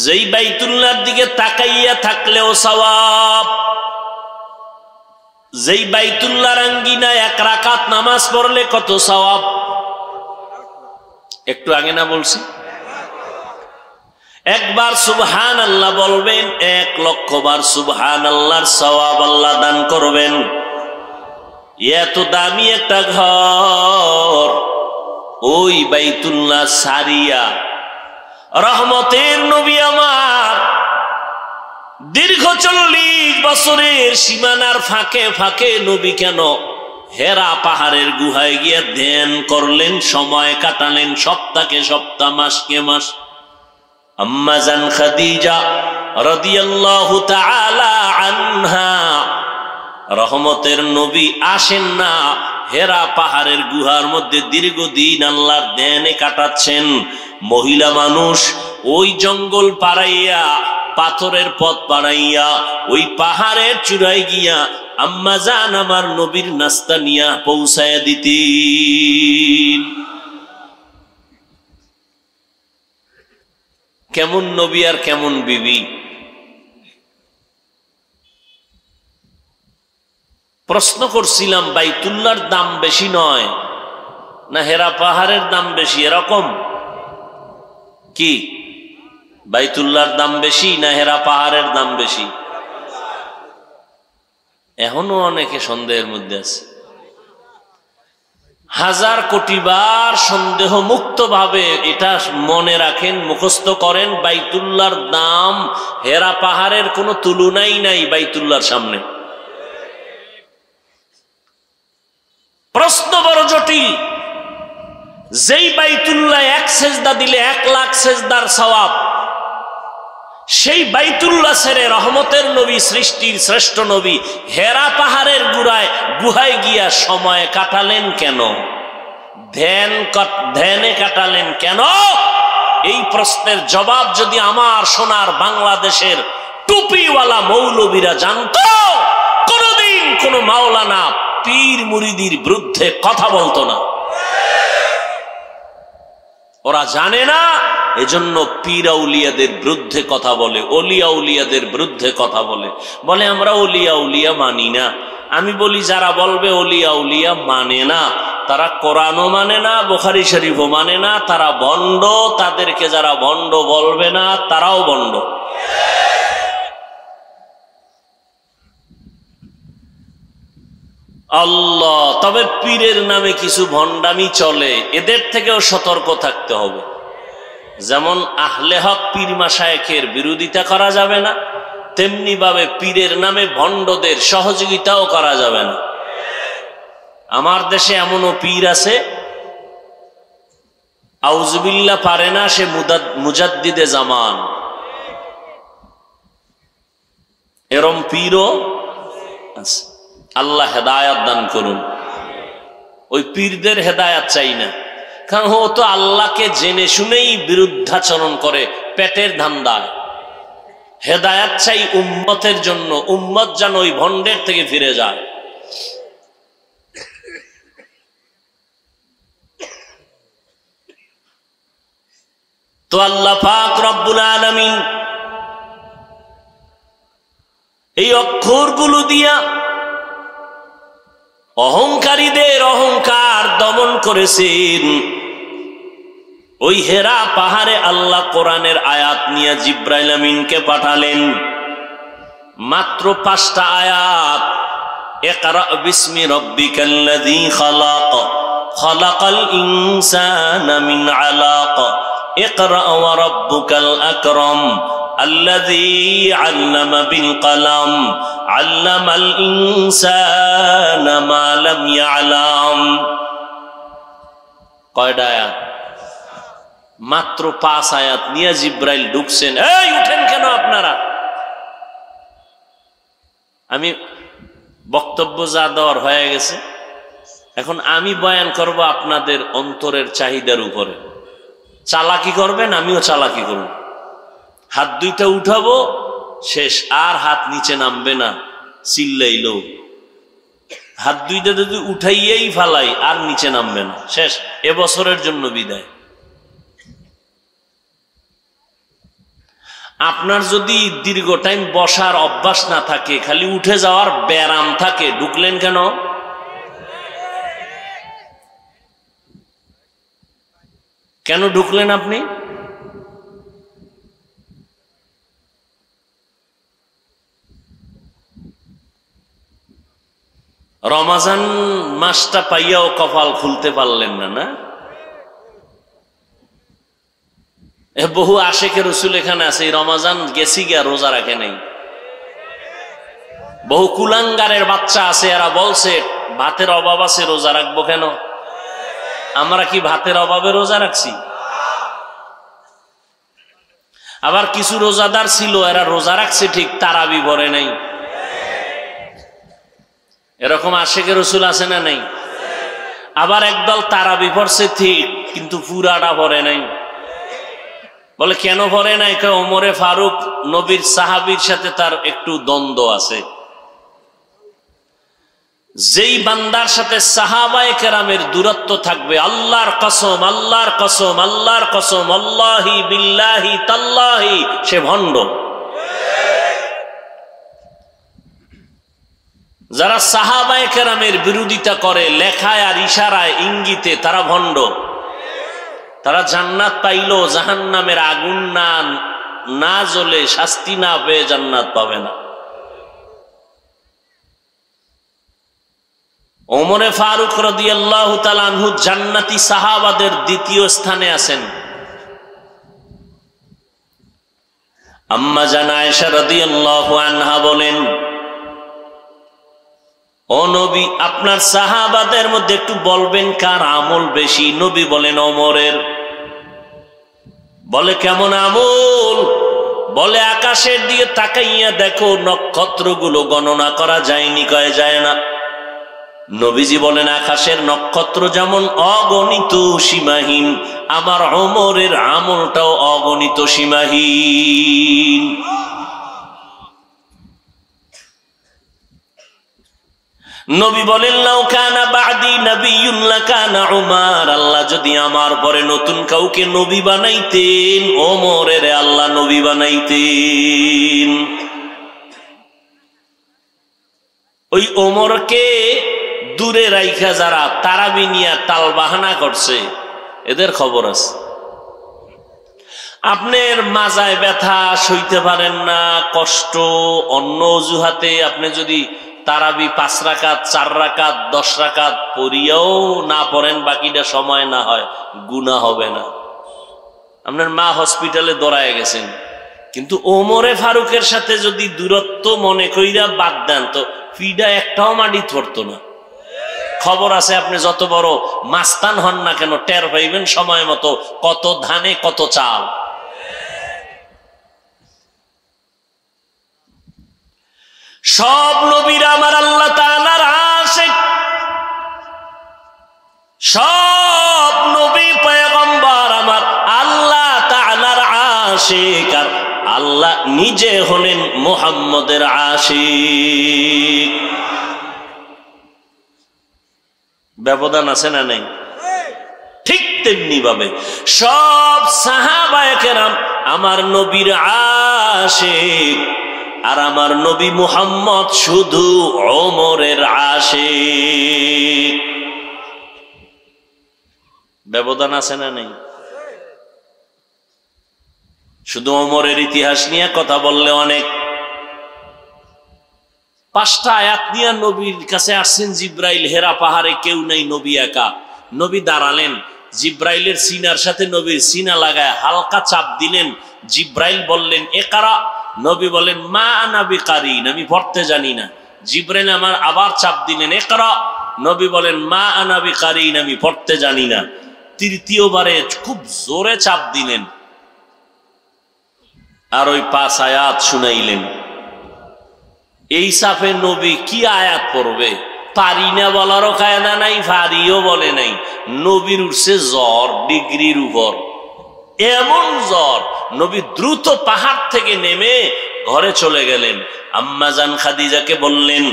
যেই বাইতুল্লাহর দিকে তাকাইয়া থাকলেও সওয়াব, যেই বাইতুল্লাহর আঙ্গিনায় এক রাকাত নামাজ পড়লে কত সওয়াব। একটু আগে না বলছি, একবার সুবহানাল্লাহ বলবেন, 1,00,000 বার সুবহানাল্লাহর সওয়াব আল্লাহ দান করবেন। এত দামি একটা ঘর ওই বাইতুল্লাহ সারিয়া রহমতের নবী আমার দীর্ঘ 40 বছরের সীমানার ফাঁকে ফাঁকে নবী কেন হেরা পাহাড়ের গুহায় গিয়ে ধ্যান করলেন, সময় কাটালেন, সপ্তাহকে সপ্তাহ, মাসকে মাস। আম্মা জান খাদিজা রাদিয়াল্লাহু তাআলা আনহা, রহমতের নবী আসেন না, হেরা পাহাড়ের গুহার মধ্যে দীর্ঘদিন আল্লাহর ধ্যানে কাটাচ্ছেন। মহিলা মানুষ ওই জঙ্গল পাড়াইয়া, পাথরের পথ পাড়াইয়া, ওই পাহাড়ের চূড়ায় গিয়া আম্মা জান আমার নবীর নাস্তা নিয়া পৌঁছায়া দিতেন। কেমন নবী আর কেমন বিবি! প্রশ্ন করছিলাম, বাইতুল্লাহর দাম বেশি নয় না হেরা পাহাড়ের দাম বেশি? এরকম কি বাইতুল্লাহর দাম বেশি না হেরা পাহাড়ের দাম বেশি? এখনো অনেকে সন্দেহের মধ্যে আছে। 1000 কোটি বার সন্দেহ মুক্ত ভাবে এটা মনে রাখেন, মুখস্থ করেন, বাইতুল্লাহর দাম হেরা পাহাড়ের কোনো তুলনাই নাই বাইতুল্লাহর সামনে। প্রশ্ন বড় জটিল। যেই বাইতুল্লাহ 1 সেজদা দিলে 1,00,000 সেজদার সওয়াব, সেই বাইতুল্লাহ ছেড়ে রহমতের নবী, সৃষ্টির শ্রেষ্ঠ নবী হেরা পাহাড়ের গুহায় গিয়া সময় কাটালেন কেন? ধ্যানে কাটালেন কেন? এই প্রশ্নের জবাব যদি আমার সোনার বাংলাদেশের টুপিওয়ালা মৌলবীরা জানতো, কোনদিন কোন মাওলানা পীর মুরিদির বিরুদ্ধে কথা বলতো না। ওরা জানে না এজন্য পীর আউলিয়াদের বিরুদ্ধে কথা বলে, ওলিয়া উলিয়াদের বিরুদ্ধে কথা বলে, বলে আমরা ওলিয়া উলিয়া মানি না। আমি বলি যারা বলবে ওলিয়া উলিয়া মানে না, তারা কোরআনও মানে না, বুখারী শরীফও মানে না, তারা ভণ্ড। তাদেরকে যারা ভণ্ড বলবে না তারাও ভণ্ড। আল্লাহ, তবে পীরের নামে কিছু ভণ্ডামি চলে, এদের থেকেও সতর্ক থাকতে হবে। যেমন আহলে হক পীর মাশায়েখের বিরোধিতা করা যাবে না, তেমনি ভাবে পীরের নামে ভণ্ডদের সহযোগিতাও করা যাবে না। আমার দেশে এমনও পীর আছে আউযুবিল্লাহ পারে না, সে মুজাদ্দিদে জামান। এরম পীরও আছে। আল্লাহ হেদায়াত দান করুন। ওই পীরদের হেদায়াত চাই না, কারণ ও তো আল্লাহকে জেনে শুনেই বিরুদ্ধাচরণ করে, পেটের ধান্দায়। হেদায়াত চাই উম্মতের জন্য, উম্মত যেন ওই ভণ্ডের থেকে ফিরে যায়। তো আল্লাহ পাক রব্বুল আলামিন এই অক্ষরগুলো দিয়া অহংকারীদের অহংকার দমন করেছেন। ওই হেরা পাহাড়ে আল্লাহ কোরআনের আয়াত নিয়ে জিব্রাইল আমিনকে পাঠালেন। মাত্র 5টা আয়াত। ইকরা বিসমি রাব্বিকাল্লাযী খালাক, খালাকাল ইনসানা মিন আলাক, ইকরা ওয়া রাব্বুকাল আকরাম, আল্লাযী আল্লামা বিল কলম, আল্লামাল ইনসানা মা লাম ইয়ালাম। কয়টা আয়াত? মাত্র 5 আয়াত নিয়ে জিব্রাইল ঢুকছেন। এই উঠেন কেন আপনারা? আমি বক্তব্য যা দেওয়ার হয়ে গেছে, এখন আমি বয়ান করব আপনাদের অন্তরের চাহিদার উপরে। চালাকি করবেন, আমিও চালাকি করব। হাত দুইটা উঠাবো, শেষ। আর হাত নিচে নামবে না, চিল্লাইলো। হাত দুইটা যদি উঠাইয়েই ফালাই, আর নিচে নামবে না, শেষ। এবছরের জন্য বিদায়। আপনার যদি দীর্ঘ টাইম বসার অভ্যাস না থাকে, খালি উঠে যাওয়ার ব্যারাম থাকে, ঢুকলেন কেন? কেন ঢুকলেন আপনি? রমাজান মাসটা পাইয়াও কপাল খুলতে পারলেন না, না? বহু আশেকে রসুল এখানে আছে, রমাজান গেছি গিয়া রোজা রাখে নাই। বহু কুলাঙ্গারের বাচ্চা আছে, এরা বলছে ভাতের অভাব আছে, রোজা রাখবো কেন? আমরা কি ভাতের অভাবে রোজা রাখছি? আবার কিছু রোজাদার ছিল, এরা রোজা রাখছে ঠিক, তারাবি ভরে নাই। এরকম আশেকে রসুল আছে না নাই? আবার একদল তারাবি পড়ছে ঠিক, কিন্তু পুরাটা ভরে নাই। বলে কেন ভরে নাই? ওমরে ফারুক নবীর সাহাবীর সাথে তার একটু দ্বন্দ্ব আছে। যেই বান্দার সাথে সাহাবায়ে কেরামের দূরত্ব থাকবে, আল্লাহর কসম, আল্লাহর কসম, আল্লাহর কসম, আল্লাহি বিল্লাহি তাল্লাহি, সে ভণ্ড। যারা সাহাবায়ে কেরামের বিরোধিতা করে লেখায় আর ইশারায় ইঙ্গিতে, তারা ভণ্ড। তারা জান্নাত পাইলো জাহান্নামের আগুন না জ্বলে, শাস্তি না পেয়ে জান্নাত পাবে না। ওমরে ফারুক রাদিয়াল্লাহু তাআলা আনহু জান্নাতি সাহাবাদের দ্বিতীয় স্থানে আছেন। আম্মা জান আয়েশা রাদিয়াল্লাহু আনহা বলেন, ও নবী, আপনার সাহাবাদের মধ্যে একটু বলবেন কার আমল বেশি? নবী বলেন ওমরের। বলে কেমন আমল? বলে আকাশের দিকে তাকাইয়া দেখো, নক্ষত্রগুলো গণনা করা যায়নি, কয়ে যায় না। নবীজি বলেন আকাশের নক্ষত্র যেমন অগণিত সীমাহীন, আমার ওমরের আমলটাও অগণিত সীমাহীন। নবী বলেন লাউ কানা বাদি নাবিয়্যুন লাকানা উমার, আল্লাহ যদি আমার পরে নতুন কাউকে নবী বানাইতেন ওমরের আল্লাহ নবী বানাইতেন। ওই ওমরকে দূরে রাইখা যারা তারাবি নিয়া তাল বাহানা করছে এদের খবর আছে। আপনার মাজায় ব্যথা সইতে পারেন না, কষ্ট, অন্য অজুহাতে আপনি যদি তারাবি 5 রাকাত 4 রাকাত 10 রাকাত পড়িয়াও না পড়েন, বাকিটা সময় না হয়, গুনাহ হবে না। আপনার মা হসপিটালে দৌড়ায় গেছেন, কিন্তু ওমরে ফারুকের সাথে যদি দূরত্ব মনে কইরা বাদ দেন তো ফিডা একটাও মাটি ধরতো না। খবর আছে, আপনি যত বড় মাস্তান হন না কেন টের পাইবেন সময় মতো কত ধানে কত চাল। সব নবীরা আমার আল্লাহ তাআলার আশিক, সব নবী পয়গম্বর আমার আল্লাহ তাআলার আশিক, আর আল্লাহ নিজে হলেন মুহাম্মদের আশিক। ব্যবধান আছে না নেই? ঠিক তেমনি ভাবে সব সাহাবায়ে কেরাম আমার নবীর আশিক, আর আমার নবী মুহাম্মদ শুধু ওমরের আশিক। ব্যবধান আছে না নেই? শুধু ওমরের ইতিহাস নিয়ে কথা বললে অনেক। 5টা আয়াত নিয়ে নবীর কাছে আসছেন জিব্রাইল, হেরা পাহাড়ে কেউ নেই, নবী একা। নবী দাঁড়ালেন, জিব্রাইলের সিনার সাথে নবীর সিনা লাগায় হালকা চাপ দিলেন। জিব্রাইল বললেন ইকরা, নবী বলেন মা আনা বিকারিন, আমি পড়তে জানি না। জিব্রাইল আমার আবার চাপ দিলেন ইকরা, নবী বলেন মা আনা বিকারিন, আমি পড়তে জানি না। তৃতীয়বারে খুব জোরে চাপ দিলেন, আর ওই 5 আয়াত শুনাইলেন। এই চাপে নবী কি আয়াত পড়বে? পারি না বলারও কায়দা নাই, পারিও বলে নাই। নবীর উঠছে জ্বর ডিগ্রির উপর, এমন জ্বর নবী দ্রুত পাহাড় থেকে নেমে ঘরে চলে গেলেন। আম্মা জান খাদিজাকে বললেন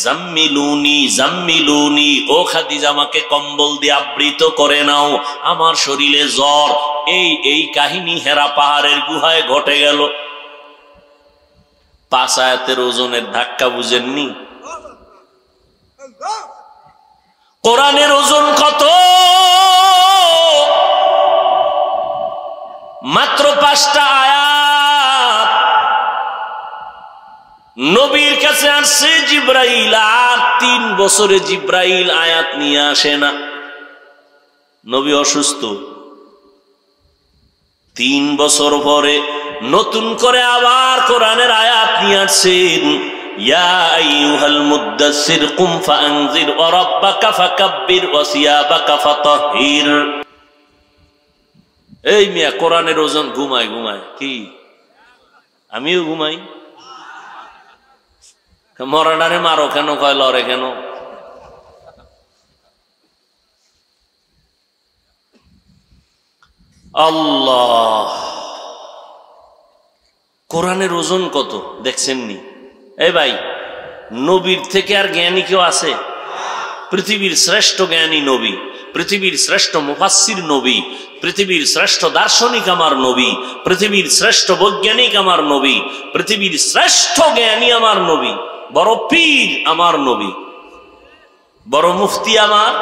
জাম্মিলুনি জাম্মিলুনি, ও খাদিজা আমাকে কম্বল দিয়ে আবৃত করে নাও, আমার শরীরে জ্বর। এই কাহিনী হেরা পাহাড়ের গুহায় ঘটে গেল। 5 আয়াতের ওজনের ধাক্কা বুঝেননি? কোরআনের ওজন কত? মাত্র 5টা আয়াত। নবীর কাছে আসছে জিব্রাইল, আর 3 বছরে জিব্রাইল আয়াত নিয়ে আসে না। নবী অসুস্থ, 3 বছর পরে নতুন করে আবার কোরআনের আয়াত নিয়ে আসছেন। ইয়া আইয়ুহাল মুদ্দাসসির কুম ফাআনজির ওয়া রাব্বাকা ফাকাব্বির ওয়া সিয়াবাকা ফাতাহহির। এই মিয়া কোরআনের ওজন ঘুমায় কি? আমিও ঘুমাই। মরানারে মারো কেন, কয় লড়ে কেন? আল্লাহ, কোরআনের ওজন কত দেখছেননি? এই ভাই, নবীর থেকে আর জ্ঞানী কেউ আছে? পৃথিবীর শ্রেষ্ঠ জ্ঞানী নবী, পৃথিবীর শ্রেষ্ঠ মুফাসসির নবী, পৃথিবীর শ্রেষ্ঠ দার্শনিক আমার নবী, পৃথিবীর শ্রেষ্ঠ বৈজ্ঞানিক আমার নবী, পৃথিবীর শ্রেষ্ঠ জ্ঞানী আমার নবী, বড় পীর আমার নবী, বড় মুফতি আমার।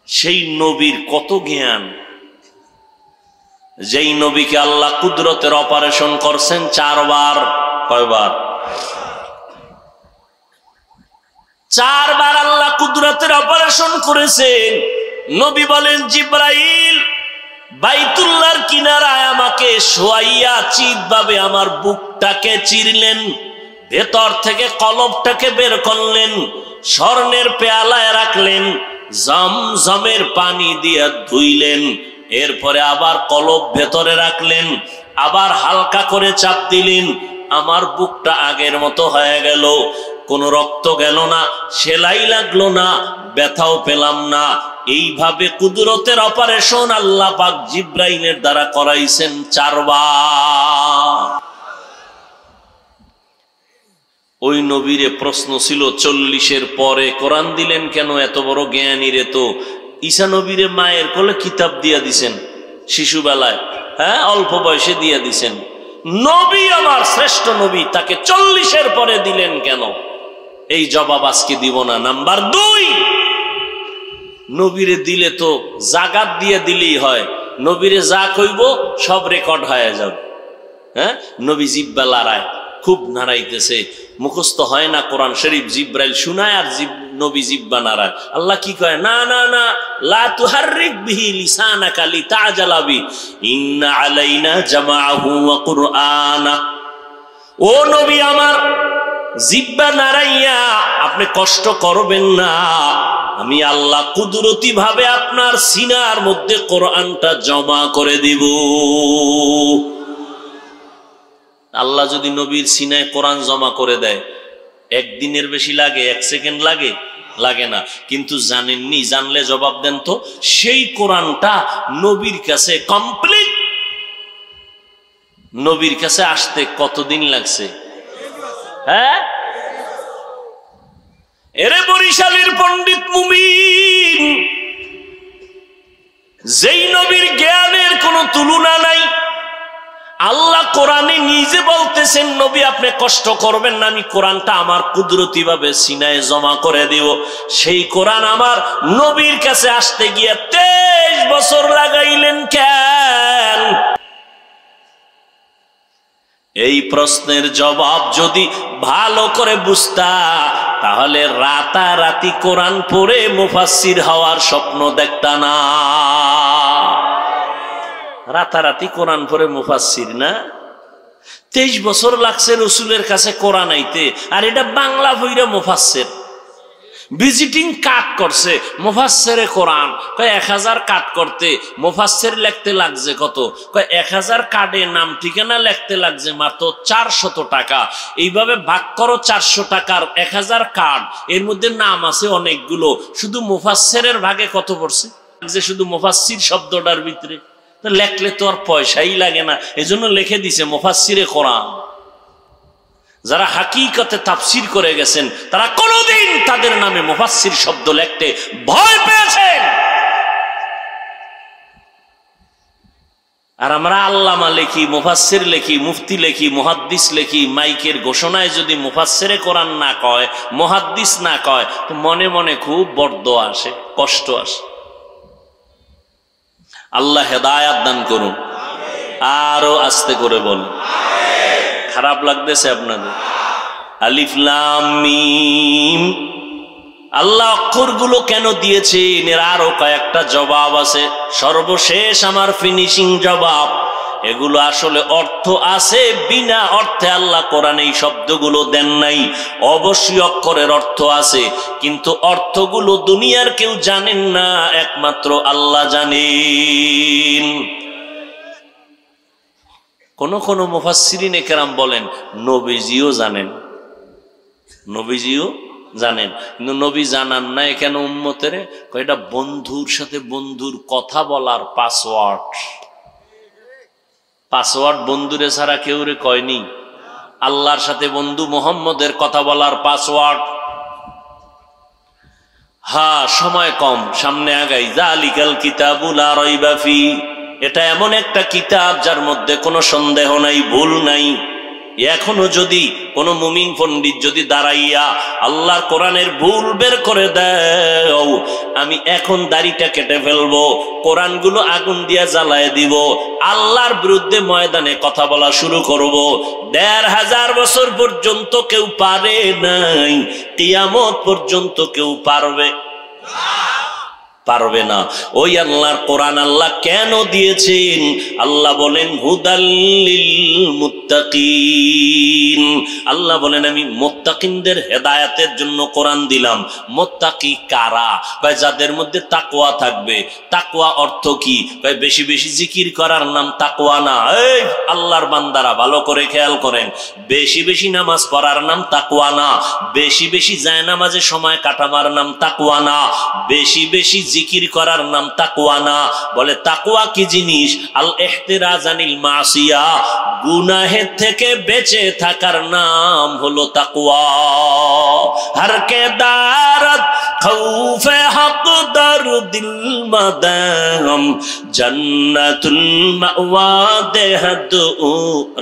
সেই নবীর কত জ্ঞান, যেই নবীকে আল্লাহ কুদরতের অপারেশন করছেন 4 বার। কয়বার? 4 বার আল্লাহ কুদরতের অপারেশন করেছেন। নবী বলেন জিব্রাইল বাইতুল্লাহর কিনারায় আমাকে শোয়াইয়া চিৎভাবে আমার বুকটাকে চিরলেন, ভেতর থেকে কলবটাকে বের করলেন, স্বর্ণের পেয়ালায় রাখলেন, জমজমের পানি দিয়ে ধুইলেন, এরপরে আবার কলব ভেতরে রাখলেন, আবার হালকা করে চাপ দিলেন। আমার বুকটা আগের মতো হয়ে গেল, কোনো রক্ত গেল না, সেলাই লাগলো না, ব্যথাও পেলাম না। এইভাবে কুদরতের অপারেশন আল্লাহ পাক জিব্রাইলের দ্বারা করাইছেন 4 বার। ওই নবীরে প্রশ্ন ছিল 40-এর পরে কোরআন দিলেন কেন? এত বড় জ্ঞানীরে তো ঈসা নবীরে মায়ের কোলে কিতাব দিয়া দিছেন শিশুবেলায়, হ্যাঁ অল্প বয়সে দিয়া দিছেন। নবী আমার শ্রেষ্ঠ নবী, তাকে 40-এর পরে দিলেন কেন? এই জবাব আজকে দিব না। নাম্বার 2, নবীরে দিলে তো জাগাত দিয়ে দিলেই হয়, নবীরে যা কইব সব রেকর্ড হয়ে যাবে। হ্যাঁ, নবী জিব্বা লড়ায়, খুব নাড়াইতেছে, মুখস্থ হয় না কোরআন শরীফ, জিব্রাইল শুনায় আর নবী জিব্বা নাড়ায়। আল্লাহ কি কয়? না না না, লা তুহাররিক বিহি লিসানাকা লিতাজালা বি, ইন্না আলাইনা জামাআহু ওয়া কুরআনা। ও নবী আমার, জিব্বা নাড়াইয়া আপনি কষ্ট করবেন না, আমি আল্লাহ কুদরতি ভাবে আপনার সিনার মধ্যে কোরআনটা জমা করে দিব। আল্লাহ যদি নবীর সিনায় কোরআন জমা করে দেয়, একদিনের বেশি লাগে? 1 সেকেন্ড লাগে? লাগে না। কিন্তু জানেননি, জানলে জবাব দেন তো, সেই কোরআনটা নবীর কাছে কমপ্লিট, নবীর কাছে আসতে কতদিন লাগছে? হ্যাঁ, এরে বরিশালীর পণ্ডিত মুমিন, যেই নবীর জ্ঞানের কোনো তুলনা নাই, আল্লাহ কোরআনে নিজে বলতেছেন নবী আপনি কষ্ট করবেন না, আমি কোরআনটা আমার কুদরতি ভাবে সিনায় জমা করে দিব। সেই কোরআন আমার নবীর কাছে আসতে গিয়ে 23 বছর লাগাইলেন কেন? এই প্রশ্নের জবাব যদি ভালো করে বুঝতা, তাহলে রাতারাতি কোরআন পড়ে মুফাসসির হওয়ার স্বপ্ন দেখতা না। রাতারাতি কোরআন পড়ে মুফাসসির না, 23 বছর লাগছে রসুলের কাছে কোরআন আইতে, আর এটা বাংলা বইরা মুফাসসির। ভিজিটিং কার্ড করছে মুফাসসিরে কোরআন, কয় 1000 কার্ড করতে মুফাসসির লিখতে লাগছে কত? কয় 1000 কার্ডে নাম ঠিকানা লিখতে লাগছে মাত্র 400 টাকা। এইভাবে ভাগ করো 400 টাকার 1000 কার্ড, এর মধ্যে নাম আছে অনেকগুলো, শুধু মুফাসসিরের ভাগে কত পড়ছে? যে শুধু মুফাসসির শব্দটার ভিতরে লেখলে তো আর পয়সাই লাগে না, এজন্য লিখে দিছে মুফাসসিরে কোরআন। যারা হাকিকতে তাফসীর করে গেছেন, তারা কোনোদিন তাদের নামে মুফাসসির শব্দ লিখতে ভয় পেয়েছেন। আর আমরা আল্লামা লিখি, মুফাসসির লিখি, মুফতি লিখি, মুহাদ্দিস লিখি, মাইকের ঘোষণায় যদি মুফাসসিরে কোরআন না কয়, মুহাদ্দিস না কয়, তো মনে মনে খুব বরদোয়া আসে, কষ্ট আসে। আল্লাহ হেদায়াত দান করুন। আরো আস্তে করে বলুন। খারাপ লাগতেছে আপনাদের? আলিফ লাম মিম, আল্লাহ অক্ষরগুলো কেন দিয়েছেন এর আরো কয়েকটা জবাব আছে। সর্বশেষ আমার ফিনিশিং জবাব, এগুলো আসলে অর্থ আছে, বিনা অর্থে আল্লাহ কোরআনে এই শব্দগুলো দেন নাই। অবশ্যই অক্ষরের অর্থ আছে, কিন্তু অর্থগুলো দুনিয়ার কেউ জানেন না, একমাত্র আল্লাহ জানেন। কোন কোন মুফাসসিরিনে কেরাম বলেন নবীজিও জানেন, নবীজিও জানেন, কিন্তু নবী জানান না কেন উম্মতের? এটা বন্ধুর সাথে বন্ধুর কথা বলার পাসওয়ার্ড। পাসওয়ার্ড বন্ধুরে ছাড়া কেউ রে কয়নি। আল্লাহর সাথে বন্ধু মুহাম্মদের কথা বলার পাসওয়ার্ড। হ্যাঁ, সময় কম, সামনে আগাই। যালিকাল কিতাবু লা রাইবা ফি, এটা এমন একটা কিতাব যার মধ্যে কোনো সন্দেহ নাই, ভুল নাই। এখনো যদি কোন মুমিন পণ্ডিত যদি দাঁড়াইয়া আল্লাহর কোরআনের ভুল বের করে দেও, আমি এখন দাড়িটা কেটে ফেলবো, কোরআনগুলো আগুন দিয়া জ্বালায় দিব, আল্লাহর বিরুদ্ধে ময়দানে কথা বলা শুরু করব। 1500 বছর পর্যন্ত কেউ পারে নাই, কিয়ামত পর্যন্ত কেউ পারবে না। ওই আল্লাহর কোরআন আল্লাহ কেন দিয়েছেন? আল্লাহ বলেন হুদাল্লিল মুত্তাকিন। আল্লাহ বলেন আমি মুত্তাকিনদের হেদায়েতের জন্য কোরআন দিলাম। মুত্তাকি কারা? ভাই যাদের মধ্যে তাকওয়া থাকবে। তাকওয়া অর্থ কি? ভাই বেশি বেশি জিকির করার নাম তাকওয়া না। এই আল্লাহর বান্দারা ভালো করে খেয়াল করেন, বেশি বেশি নামাজ পড়ার নাম তাকওয়া না, বেশি বেশি জায়নামাজে সময় কাটাবার নাম তাকওয়া না, বেশি বেশি জিকির করার নাম তাকওয়া না। বলে তাকওয়া কি জিনিস? আল ইহতিরাজ আনিল মাসিয়া, গুনাহের থেকে বেঁচে থাকার নাম হলো তাকওয়া। হর কে দারত খৌফে হক দর দিল মাদাম, জন্নতুল মাওয়া দেহদ ও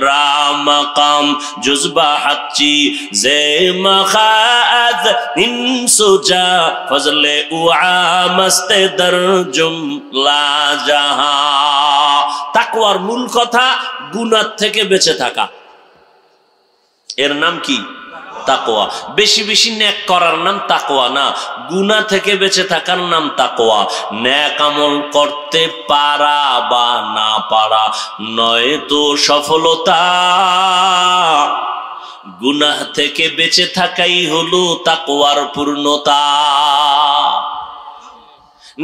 রামকাম, জুজবা হাচ্চি জে মখাদ ইনসুজা ফজলে উআমস্তে দরজুম লা জাহা। তাকওয়ার মূল কথা গুনাহ থেকে বেঁচে থাকা, এর নাম কি? তাকওয়া। বেশি বেশি নেক করার নাম তাকওয়া না, গুনাহ থেকে বেঁচে থাকার নাম তাকওয়া। নেক আমল করতে পারা বা না পারা নয় তো সফলতা, গুনাহ থেকে বেঁচে থাকাই হলো তাকওয়ার পূর্ণতা।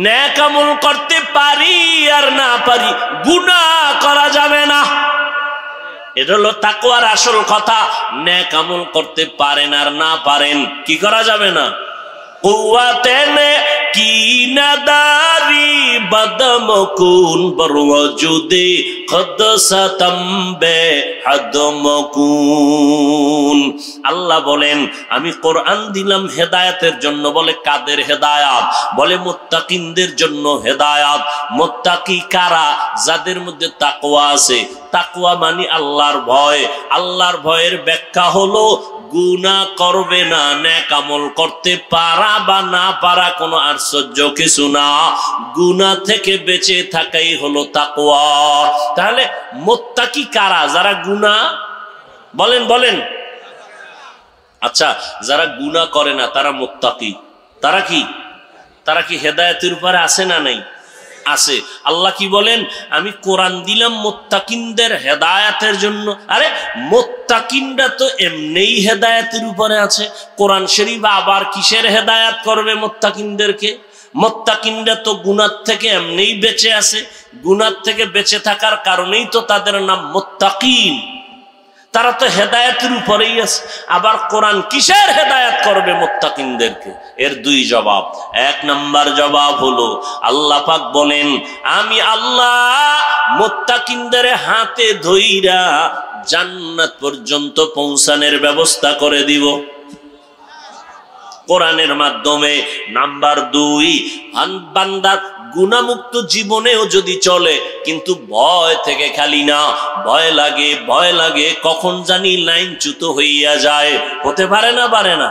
নেক আমল করতে পারি আর না পারি, গুনাহ করা যাবে না, এটা হলো তাকওয়ার আসল কথা। নেক আমল করতে পারেন আর না পারেন, কি করা যাবে না? কুওয়াতেনে কি নাদারি বদমকুন বরওজুদে খদসাতাম বে হাদমকুন। আল্লাহ বলেন আমি কোরআন দিলাম হেদায়েতের জন্য। বলে কাদের হেদায়াত? বলে মুত্তাকিনদের জন্য হেদায়াত। মুত্তাকি কারা? যাদের মধ্যে তাকওয়া আছে। তাকওয়া মানে আল্লাহর ভয়। আল্লাহর ভয়ের ব্যাখ্যা হলো গুনাহ করবে না, নেক আমল করতে পারা বা না পারা কোনো আশ্চর্য কিছু না, গুনাহ থেকে বেঁচে থাকাই হলো তাকওয়া। তাহলে মুত্তাকি কারা? যারা গুনাহ, বলেন বলেন। আচ্ছা, যারা গুনাহ করে না তারা মুত্তাকি। তারা কি? তারা কি হেদায়েতের উপরে আছে না নাই? আছে। আল্লাহ কি বলেন? আমি কোরআন দিলাম মুত্তাকিনদের হেদায়েতের জন্য। আরে মুত্তাকিনরা তো এমনিই হেদায়েতের উপরে আছে, কোরআন শরীফ আবার কিসের হেদায়েত করবে মুত্তাকিনদেরকে? মুত্তাকিনরা তো গুনাহ থেকে এমনিই বেঁচে আছে, গুনাহ থেকে বেঁচে থাকার কারণেই তো তাদের নাম মুত্তাকিন। তারা তো হেদায়েতের উপরেই আছে, আবার কোরআন কিসের হেদায়েত করবে মুত্তাকিনদেরকে? এর দুই জবাব। এক নাম্বার জবাব হলো আল্লাহ পাক বলেন আমি আল্লাহ মুত্তাকিনদের হাতে ধইরা জান্নাত পর্যন্ত পৌঁছানোর ব্যবস্থা করে দিব কোরআনের মাধ্যমে। নাম্বার দুই, বান্দা গুনাহমুক্ত জীবনেও যদি চলে কিন্তু ভয় থেকে খালি না, ভয় লাগে, ভয় লাগে কখন জানি লাইনচ্যুত হইয়া যায়। হতে পারে না? পারে না?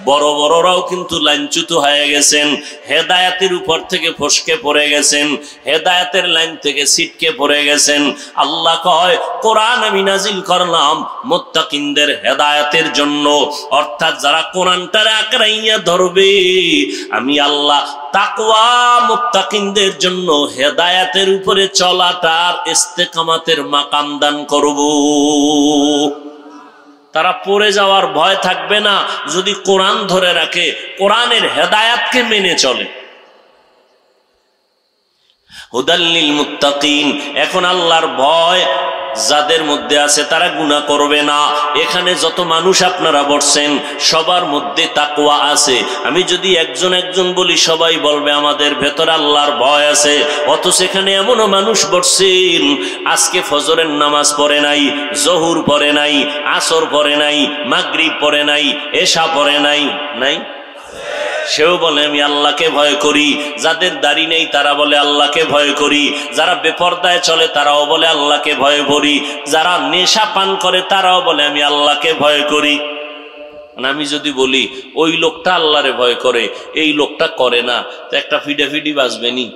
বড় বড়রাও কিন্তু লাইনচ্যুত হয়ে গেছেন, হেদায়েতের উপর থেকে ফসকে পড়ে গেছেন, হেদায়েতের লাইন থেকে ছিটকে পড়ে গেছেন। আল্লাহ কয় কোরআন আমি নাজিল করলাম মুত্তাকিনদের হেদায়েতের জন্য, অর্থাৎ যারা কোরআনটারে আকড়াইয়া ধরবে আমি আল্লাহ তাকওয়া মুত্তাকিনদের জন্য হেদায়েতের উপরে চলাটার ইস্তেকামাতের মাকাম দান করব। তারা পড়ে যাওয়ার ভয় থাকবে না যদি কোরআন ধরে রাখে, কোরআনের হেদায়াতকে মেনে চলে। হুদাল্লিল মুত্তাকিন। এখন আল্লাহর ভয় যাদের মধ্যে আছে তারা গুনাহ করবে না। এখানে যত মানুষ আপনারা বসছেন সবার মধ্যে তাকওয়া আছে। আমি যদি একজন একজন বলি সবাই বলবে আমাদের ভেতরে আল্লাহর ভয় আছে। অথচ এখানে এমনও মানুষ বসছেন আজকে ফজরের নামাজ পড়ে নাই, জোহর পড়ে নাই, আসর পড়ে নাই, মাগরিব পড়ে নাই, এশা পড়ে নাই, নাই? সেও বলে আমি আল্লাহকে ভয় করি। যাদের দাড়ি নেই তারা বলে আল্লাহকে ভয় করি। যারা বেপরদায় চলে তারাও বলে আল্লাহকে ভয় করি। যারা নেশা পান করে তারাও বলে আমি আল্লাহকে ভয় করি। আমি যদি বলি ওই লোকটা আল্লাহরে ভয় করে, এই লোকটা করে না, তো একটা ফিডাফিডি বাজবে নি?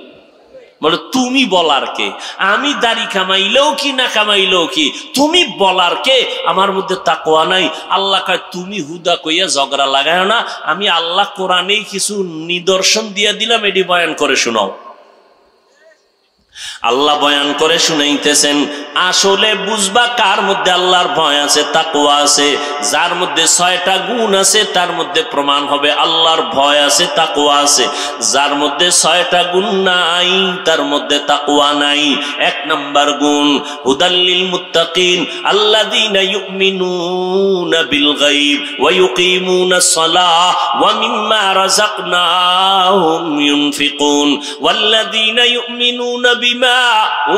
বলে তুমি বলার কে? আমি দাড়ি কামাইলেও কি না কামাইলেও কি, তুমি বলার কে? আমার মধ্যে তাকওয়া নাই। আল্লাহ কয় তুমি হুদা কইয়া ঝগড়া লাগায় না, আমি আল্লাহ কোরআনেই কিছু নিদর্শন দিয়ে দিলাম, এটি বয়ান করে শোনাও। আল্লাহ বয়ান করে শুনাইতেছেন, আসলে বুঝবা কার মধ্যে আল্লাহর ভয় আছে, তাকওয়া আছে। যার মধ্যে 6টা গুণ আছে তার মধ্যে প্রমাণ হবে আল্লাহর ভয় আছে, তাকওয়া আছে। যার মধ্যে 6টা গুণ নাই তার মধ্যে তাকওয়া নাই। 1 নাম্বার গুণ, হুদাল্লিল মুত্তাকিন আল্লাযীনা ইউমিনুনা বিল গায়ব ওয়া ইউকিমুনাস সালাহ ওয়া মিম্মা রাযাকনাহুম ইউনফিকুন ওয়াল্লাযীনা ইউমিনুনা বিমা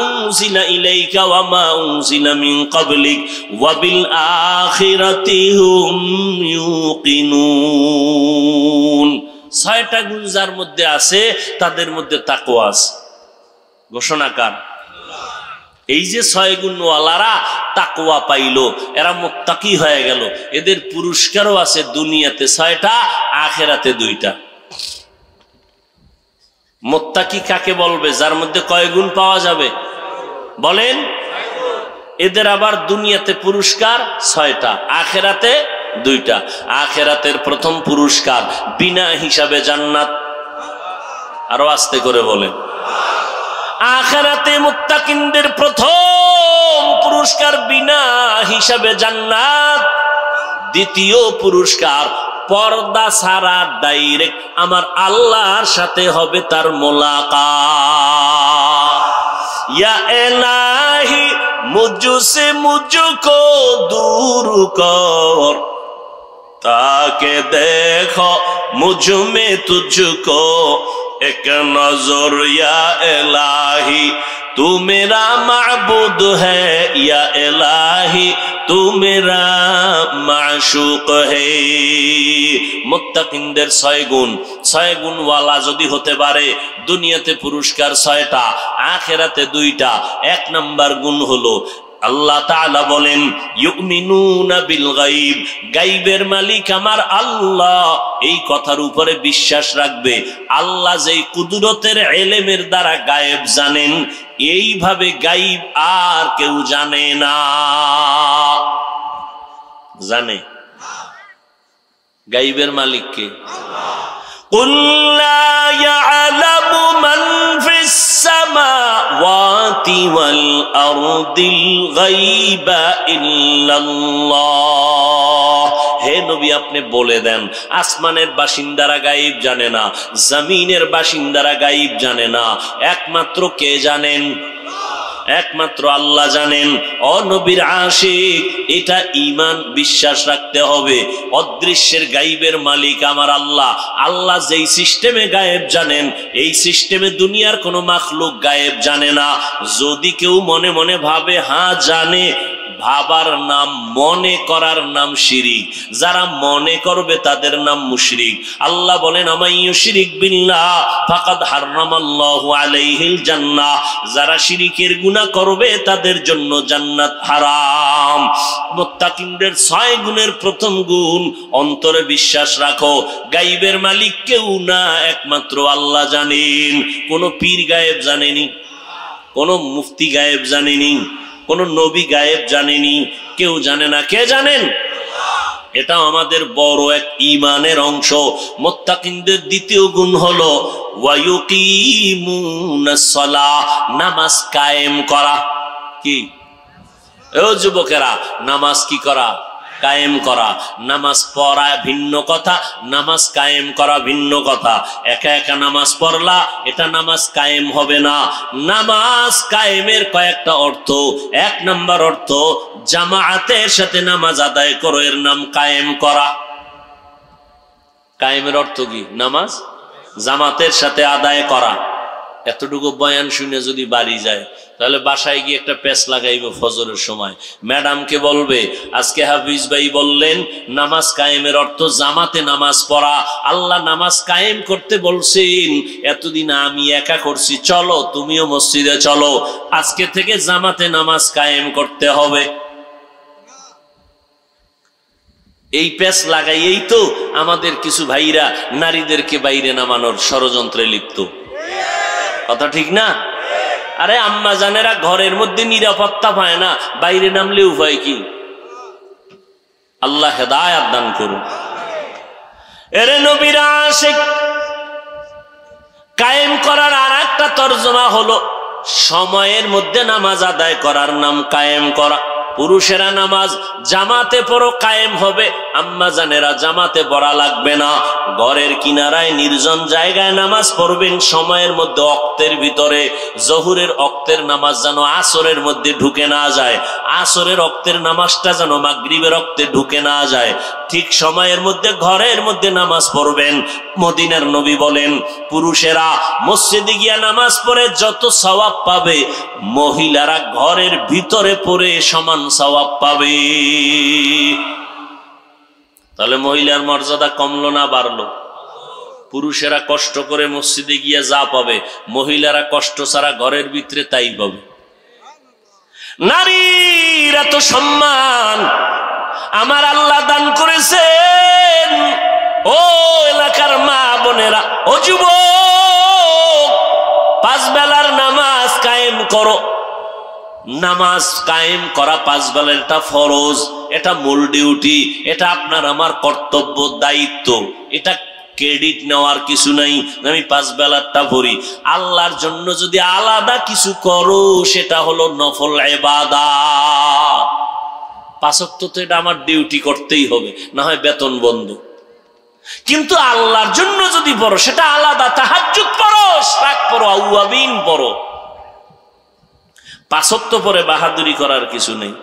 উনজিলা ইলাইকা ওয়া মা উনজিলা মিন ক্বাবলিক ওয়া বিল আখিরাতি হুম ইউকিনুন। 6টা গুণ যার মধ্যে আছে তাদের মধ্যে তাকওয়া আছে। ঘোষণাকার এই যে 6 গুণওয়ালারা তাকওয়া পাইলো, এরা মুত্তাকি হয়ে গেল, এদের পুরস্কারও আছে, দুনিয়াতে 6টা, আখিরাতে 2টা। মুত্তাকি কাকে বলবে? যার মধ্যে কয় গুণ পাওয়া যাবে বলেন? এদের আবার দুনিয়াতে পুরস্কার 6টা, আখিরাতে 2টা। আখিরাতের প্রথম পুরস্কার বিনা হিসাবে জান্নাত। আরো আস্তে করে বলেন। আখিরাতে মুত্তাকিনদের প্রথম পুরস্কার বিনা হিসাবে জান্নাত। দ্বিতীয় পুরস্কার পর্দা ছাড়া ডাইরেক্ট আমার আল্লাহর সাথে হবে তার মুলাকাত। ইয়া ইলাহি মুঝসে মুঝকো দূর কর, তাকে দেখো মুঝ মে তুঝকো এক নজর। ইয়া ইলাহি तू मेरा माबूद है, या इलाही तू मेरा माशूक है। मुत्ताकिनদের 6 গুণ, 6 গুণওয়ালা যদি হতে পারে দুনিয়াতে পুরস্কার 6টা, আখিরাতে 2টা। 1 নাম্বার গুণ হলো আল্লাহ তাআলা বলেন ইউমিনুনা বিল গায়ব, গায়বের মালিক আমার আল্লাহ, এই কথার উপরে বিশ্বাস রাখবে। আল্লাহ যেই কুদরতের ইলমের দ্বারা গায়েব জানেন, এইভাবে গায়ব আর কেউ জানে না। জানে গায়বের মালিক কে? কুল লা ইয়ালামু মান ফিস সামাওয়াতি ওয়াল আরদিল গায়বা ইল্লাল্লাহ। হে নবী আপনি বলে দেন, আসমানের বাসিন্দারা গায়েব জানে না, জমিনের বাসিন্দারা গায়েব জানে না, একমাত্র কে জানেন? একমাত্র আল্লাহ জানেন। ও নবীর আশিক, এটা ঈমান বিশ্বাস রাখতে হবে। অদৃশ্যের গায়েবের মালিক আমার আল্লাহ। আল্লাহ যেই সিস্টেমে গায়েব জানেন, এই সিস্টেমে দুনিয়ার কোনো মাখলুক গায়েব জানে না। যদি কেউ মনে মনে ভাবে হ্যাঁ জানে, ভাবার নাম, মনে করার নাম শিরিক। যারা মনে করবে তাদের নাম মুশরিক। আল্লাহ বলেন আমাইয়ুশরিক বিল্লাহ ফাকাদ হারামাল্লাহু আলাইহিল জান্নাহ। যারা শিরিকের গুনাহ করবে তাদের জন্য জান্নাত হারাম। মুত্তাকিনদের 6 গুণের প্রথম গুণ অন্তরে বিশ্বাস রাখো, গায়বের মালিক কেউ না, একমাত্র আল্লাহ জানেন। কোন পীর গায়েব জানেনি, কোন মুফতি গায়েব জানেনি, কোন নবী গায়েব জানেনি, কেউ জানে না। কে জানেন? এটা আমাদের বড় এক ঈমানের অংশ। মুত্তাকিনদের দ্বিতীয় গুণ হলো ওয়ায়ুকিমুনাস সালাহ, নামাজ কায়েম করা। কি ও যুবকেরা, নামাজ কি করা? কায়েম করা। নামাজ পড়া ভিন্ন কথা, নামাজ কায়েম করা ভিন্ন কথা। একা একা নামাজ পড়লা এটা নামাজ কায়েম হবে না। নামাজ কায়েমের কয়েকটা অর্থ। 1 নাম্বার অর্থ, জামাআতের সাথে নামাজ আদায় করো, এর নাম কায়েম করা। কায়েমের অর্থ কি? নামাজ জামাতের সাথে আদায় করা। এতটুকু বয়ান শুনে যদি বাড়ি যায়, তাহলে বাসায় গিয়ে একটা পেস লাগাইবে ফজরের সময়। ম্যাডামকে বলবে আজকে হাফিজ ভাই বললেন নামাজ কায়েমের অর্থ জামাতে নামাজ পড়া। আল্লাহ নামাজ কায়েম করতে বলছেন, এতদিন আমি একা করছি, চলো তুমিও মসজিদে চলো, আজকে থেকে জামাতে নামাজ কায়েম করতে হবে। এই পেস লাগাইয়েই তো আমাদের কিছু ভাইরা নারীদেরকে বাইরে নামানোর ষড়যন্ত্রে লিপ্ত। কথা ঠিক না? আরে আম্মা জানেরা ঘরের মধ্যে নিরাপত্তা পায় না, বাইরে নামলে উপায় কি? আল্লাহ হেদায়েত দান করুন। এরে নবীর আশিক, কায়েম করার আর একটা তর্জমা হলো সময়ের মধ্যে নামাজ আদায় করার নাম কায়েম করা। পুরুষেরা নামাজ জামাতে পড়ো, কায়েম হবে। আম্মা জানেরা জামাতে পড়া লাগবে না, ঘরের কিনারায় নির্জন জায়গায় নামাজ পড়বেন সময়ের মধ্যে, অক্তের ভিতরে। জহুরের অক্তের নামাজ যেন আসরের মধ্যে ঢুকে না যায়, আসরের অক্তের নামাজটা যেন মাগরিবের অক্তে ঢুকে না যায়, ঠিক সময়ের মধ্যে ঘরের মধ্যে নামাজ পড়বেন। মদিনার নবী বলেন, পুরুষেরা মসজিদে গিয়া নামাজ পড়ে যত সওয়াব পাবে, মহিলারা ঘরের ভিতরে পড়ে সমান সওয়াব পাবে। তাহলে মহিলার মর্যাদা কমলো না বাড়লো? পুরুষেরা কষ্ট করে মসজিদে গিয়া যা পাবে, মহিলারা কষ্ট ছাড়া ঘরের ভিতরে তাই পাবে। নারীর এত সম্মান আমার আল্লাহ দান করেছেন। ও এলাকার মা বোনেরা, ও যুবক, 5 বেলার নামাজ কায়েম করো। নামাজ কায়েম করা 5 বেলাটা ফরজ, এটা মূল ডিউটি, এটা আপনার আমার কর্তব্য, দায়িত্ব। এটা ক্রেডিট নেওয়ার কিছু নাই, আমি 5 বেলাটা পড়ি। আল্লাহর জন্য যদি আলাদা কিছু করো, সেটা হলো নফল ইবাদত। 5 ওয়াক্ত তো এটা আমার ডিউটি করতেই হবে, না হয় বেতন বন্ধ। কিন্তু আল্লাহর জন্য যদি পড়ো সেটা আলাদা। তাহাজ্জুদ পড়ো, রাত পড়ো, আউয়াবিন পড়ো। 5 ওয়াক্ত পরে বাহাদুরি করার কিছু নেই।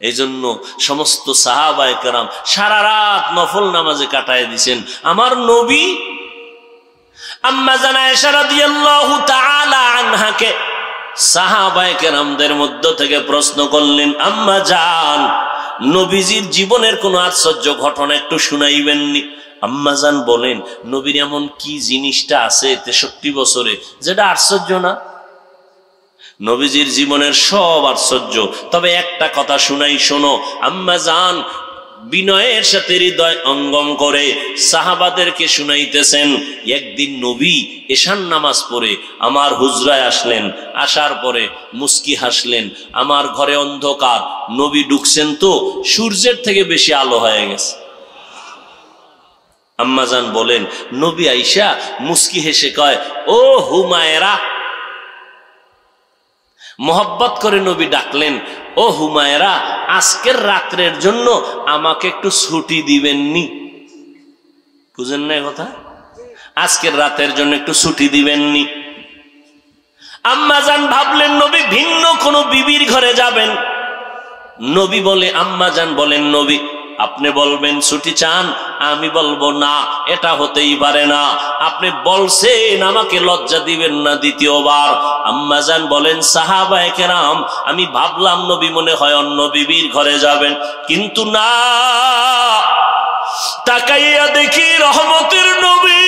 এই জন্য সমস্ত সাহাবায়ে কেরাম সারা রাত নফল নামাজে কাটায় দিয়েছেন। আমার নবী আম্মা জান আয়েশা রাদিয়াল্লাহু তাআলা আনহাকে সাহাবায়ে কেরামদের মধ্য থেকে প্রশ্ন করলেন, আম্মা জান, নবীজির জীবনের কোন আশ্চর্য ঘটনা একটু শুনাইবেননি? আম্মা জান বলেন, নবীর এমন কি জিনিসটা আছে 63 বছরে যেটা আশ্চর্য না? নবীজির জীবনের সব আশ্চর্য, তবে একটা কথা শুনাই, শোনো। আম্মা জান বিনয়ের সাথে হৃদয় অঙ্গম করে সাহাবাদেরকে শুনাইতেছেন, একদিন নবী এশার নামাজ পড়ে আমার হুজরায় আসলেন, আসার পরে মুস্কি হাসলেন। আমার ঘরে অন্ধকার, নবী ঢুকছেন তো সূর্যের থেকে বেশি আলো হয়ে গেছে। আম্মা জান বলেন, নবী আইসা মুস্কি হেসে কয়, ও হুমায়রা। মোহব্বত করে নবী ডাকলেন, ও হুমায়রা, আজকের রাত্রের জন্য আমাকে একটু ছুটি দিবেননি? বুঝেন না কথা? আজকের রাতের জন্য একটু ছুটি দিবেননি? আম্মা জান ভাবলেন নবী ভিন্ন কোন বিবির ঘরে যাবেন। নবী বলে, আম্মা জান বলেন, নবী আপনি বলবেন ছুটি চান, আমি বলবো না, এটা হতেই পারে না। আপনি বলছেন, আমাকে লজ্জা দিবেন না দ্বিতীয়বার। আম্মা জান বলেন, সাহাবায়ে কেরাম, আমি ভাবলাম নবী মনে হয় অন্য বিবির ঘরে যাবেন, কিন্তু না, তাকাইয়া দেখি রহমতের নবী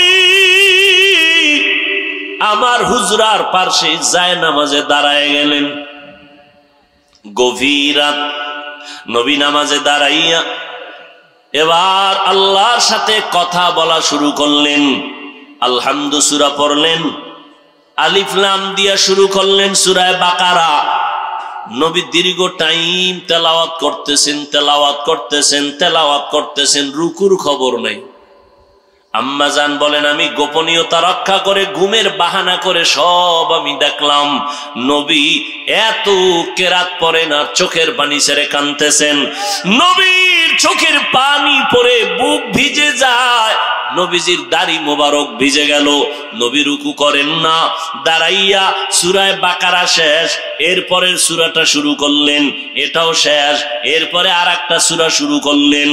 আমার হুজরার পাশে যায় নামাজে দাঁড়ায় গেলেন। গভীর রাত, নবী নামাজে দাঁড়াইয়া এবার আল্লাহর সাথে কথা বলা শুরু করলেন। আলহামদু সূরা পড়লেন, আলিফ লাম দিয়া শুরু করলেন সূরা বাকারা। নবী দীর্ঘ টাইম তেলাওয়াত করতেছেন, তেলাওয়াত করতেছেন, তেলাওয়াত করতেছেন, রুকুর খবর নাই। আম্মা জান বলেন, আমি গোপনীয়তা রক্ষা করে ঘুমের বাহানা করে সব আমি দেখলাম, নবী এত কেরাত পড়েন আর চোখের পানি ছেড়ে কাঁদতেছেন। নবীর চোখের পানি পড়ে বুক ভিজে যায়, নবীজির দাড়ি মোবারক ভিজে গেল। নবী রুকু করেন না, দাঁড়াইয়া সূরা বাকারা শেষ, এরপরের সূরাটা শুরু করলেন, এটাও শেষ, এরপরে আর একটা সূরা শুরু করলেন।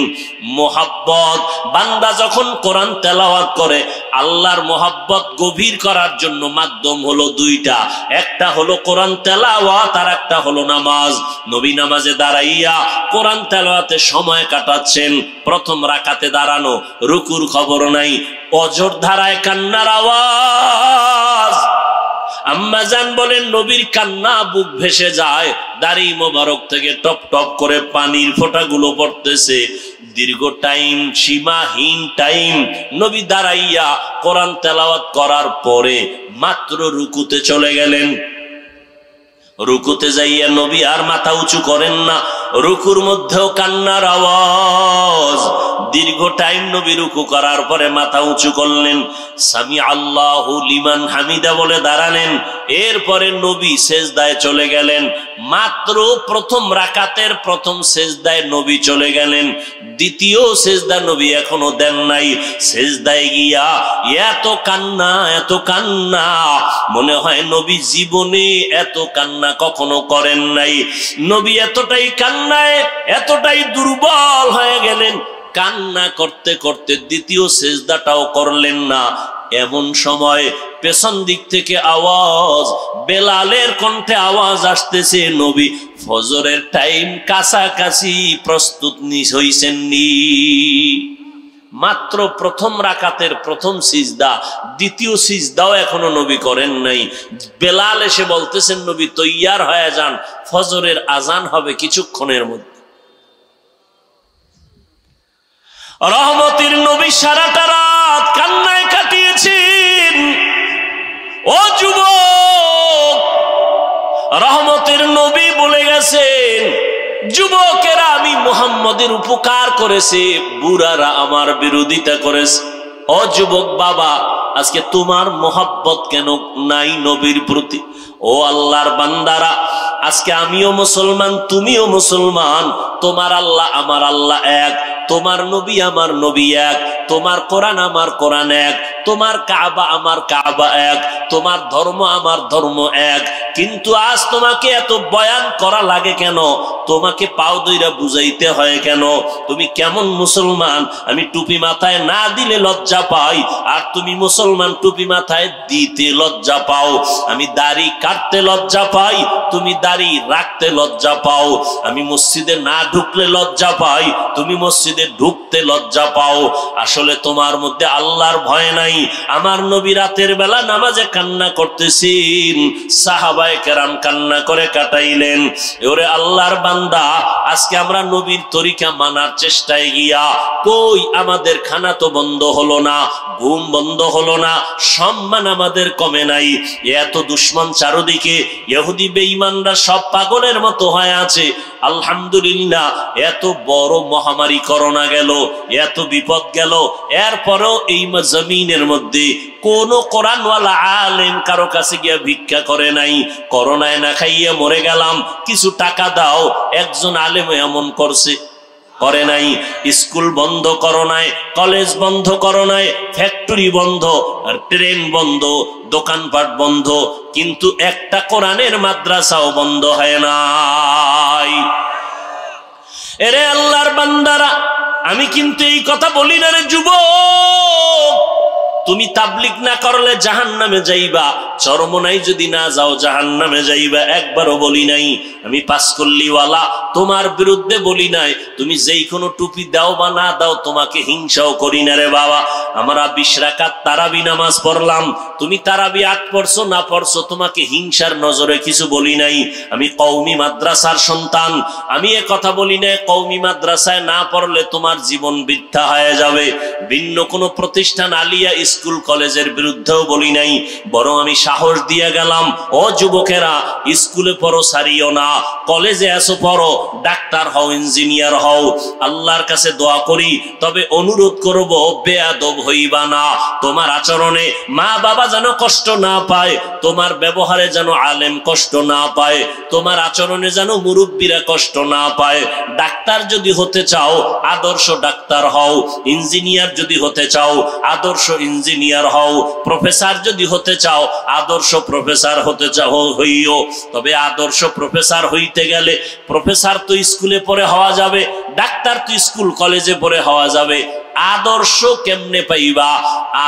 মোহাব্বত, বান্দা যখন কোরআন তেলাওয়াত করে, আল্লাহর মোহাব্বত গভীর করার জন্য মাধ্যম হলো 2টা, একটা হলো কোরআন তেলাওয়াত আর একটা হলো নামাজ। নবী নামাজে দাঁড়াইয়া কোরআন তেলাওয়াতে সময় কাটাচ্ছেন। প্রথম রাকাতে দাঁড়ানো, রুকুর খবর নাই, অজর ধারায় কান্নার আওয়াজ। আম্মা জান বলেন, নবীর কান্না বুক ভেসে যায়, দাড়ি মোবারক থেকে টপ টপ করে পানির ফোঁটাগুলো পড়তেছে। দীর্ঘ টাইম, সীমাহীন টাইম নবী দাঁড়াইয়া কোরআন তেলাওয়াত করার পরে মাত্র রুকুতে চলে গেলেন। রুকুতে যাইয়া নবী আর মাথা উঁচু করেন না, রুকুর মধ্যেও কান্নার আওয়াজ। দীর্ঘ টাইম নবী রুকু করার পরে মাথা উঁচু করলেন, সামি আল্লাহু লিমান হামিদা বলে দাঁড়ালেন। এরপরে নবী সেজদায় চলে গেলেন। মাত্র প্রথম রাকাতের প্রথম সেজদায় নবী চলে গেলেন, দ্বিতীয় সেজদা নবী এখনো দেন নাই। সেজদায় গিয়া এত কান্না, এত কান্না, মনে হয় নবী জীবনে এত কান্না কখনো করেন নাই। নবী এতটাই কান্নায় এতটাই দুর্বল হয়ে গেলেন, কান্না করতে করতে দ্বিতীয় সেজদাটাও করলেন না। এমন সময় পেছন দিক থেকে আওয়াজ, বেলালের কণ্ঠে আওয়াজ আসতেছে, নবী ফজরের টাইম কাছাকাছি, প্রস্তুত হইছেন নি? মাত্র প্রথম রাকাতের প্রথম সিজদা, দ্বিতীয় সিজদাও এখনো নবী করেন নাই। বেলাল এসে বলতেছেন, নবী তৈয়ার হয়ে যান, ফজরের আজান হবে কিছুক্ষণের মধ্যে। রহমতের নবী সারাটা রাত কান্নায় কাটিয়েছেন। ও যুবক, রহমতের নবী বলে গেছেন, যুবকেরা আমি মুহাম্মদের উপকার করেছে, বুড়ারা আমার বিরোধিতা করেছে। ও যুবক বাবা, আজকে তোমার মোহাব্বত কেন নাই নবীর প্রতি? ও আল্লাহর বান্দারা, আজকে আমিও মুসলমান, তুমিও মুসলমান, তোমার আল্লাহ আমার আল্লাহ এক, তোমার নবী আমার নবী এক, তোমার কোরআন আমার কোরআন এক, তোমার কাবা আমার কাবা এক, তোমার ধর্ম আমার ধর্ম এক। কিন্তু আজ তোমাকে এত বয়ান করা লাগে কেন? তোমাকে পাও দইরা বুঝাইতে হয় কেন? তুমি কেমন মুসলমান? আমি টুপি মাথায় না দিলে লজ্জা পাই, আর তুমি মুসলমান টুপি মাথায় দিতে লজ্জা পাও। আমি দাড়ি কাটতে লজ্জা পাই, তুমি দাড়ি রাখতে লজ্জা পাও। আমি মসজিদে না ঢুকলে লজ্জা পাই, তুমি মসজিদে ঢুকতে লজ্জা পাও। আসলে তোমার মধ্যে আল্লাহর ভয় নাই। আমার নবী রাতের বেলা নামাজে কান্না করতেছেন, সাহাবায়ে কেরাম কান্না করে কাটাইলেন। ওরে আল্লাহর বান্দা, আজকে আমরা নবীর তরিকা মানার চেষ্টায় গিয়া কই আমাদের খানা তো বন্ধ হলো না, ঘুম বন্ধ হলো না, সম্মান আমাদের কমে নাই। এত দুশ্মন চারদিকে, ইহুদি বেঈমানরা সব পাগলের মতো হয়ে আছে। আলহামদুলিল্লাহ, এত বড় মহামারী করোনা গেল, এত বিপদ গেল, এরপরেও এই জমিনের মধ্যে কোন কোরআনওয়ালা আলেম কারো কাছে গিয়া ভিক্ষা করে নাই। করোনায় না খাইয়ে মরে গেলাম, কিছু টাকা দাও, একজন আলেম এমন করছে? করে নাই। স্কুল বন্ধ করোনায়, কলেজ বন্ধ করোনায়, ফ্যাক্টরি বন্ধ, ট্রেন বন্ধ, দোকানপাট বন্ধ, কিন্তু একটা কোরআনের মাদ্রাসাও বন্ধ হয় নাই। এরে আল্লাহর বান্দারা, আমি কিন্তু এই কথা বলি না রে যুবক, তুমি তাবলিগ না করলে জাহান্নামে যাইবা, চরমনাই যদি না যাও জাহান্নামে যাইবা। একবারও বলি নাই আমি পাঁচকল্লিওয়ালা, তোমার বিরুদ্ধে বলি নাই। তুমি যেই কোনো টুপি দাও বা না দাও, তোমাকে হিংসাও করি না রে বাবা। আমরা 20 রাকাত তারাবি নামাজ পড়লাম, তুমি তারাবি 8 পড়ছো না পড়ছো, তোমাকে হিংসার নজরে কিছু বলি নাই। আমি কওমি মাদ্রাসার সন্তান, আমি এ কথা বলি নাই কওমি মাদ্রাসায় না পড়লে তোমার জীবন বৃথা হয়ে যাবে। ভিন্ন কোনো প্রতিষ্ঠান, আলিয়া স্কুল কলেজের বিরুদ্ধেও বলি নাই, বরং আমি সাহস দিয়ে গেলাম, ও যুবকেরা, স্কুলে পড়ো সারিও না, কলেজে আসো পড়ো, ডাক্তার হও, ইঞ্জিনিয়ার হও। আল্লাহর কাছে দোয়া করি, তবে অনুরোধ করব, বেয়াদব হইবা না। তোমার আচরণে মা বাবা যেন কষ্ট না পায়, তোমার ব্যবহারে যেন আলেম কষ্ট না পায়, তোমার আচরণে যেন মুরব্বীরা কষ্ট না পায়। ডাক্তার যদি হতে চাও, আদর্শ ডাক্তার হও। ইঞ্জিনিয়ার যদি হতে চাও, আদর্শ ইঞ্জিনিয়ার হও। প্রফেসর যদি হতে চাও, আদর্শ প্রফেসর হতে চাও হইও। তবে আদর্শ প্রফেসর হইতে গেলে, প্রফেসর তো স্কুলে পড়ে হওয়া যাবে, ডাক্তার তো স্কুল কলেজে পড়ে হওয়া যাবে। আদর্শ কেমনে পাইবা?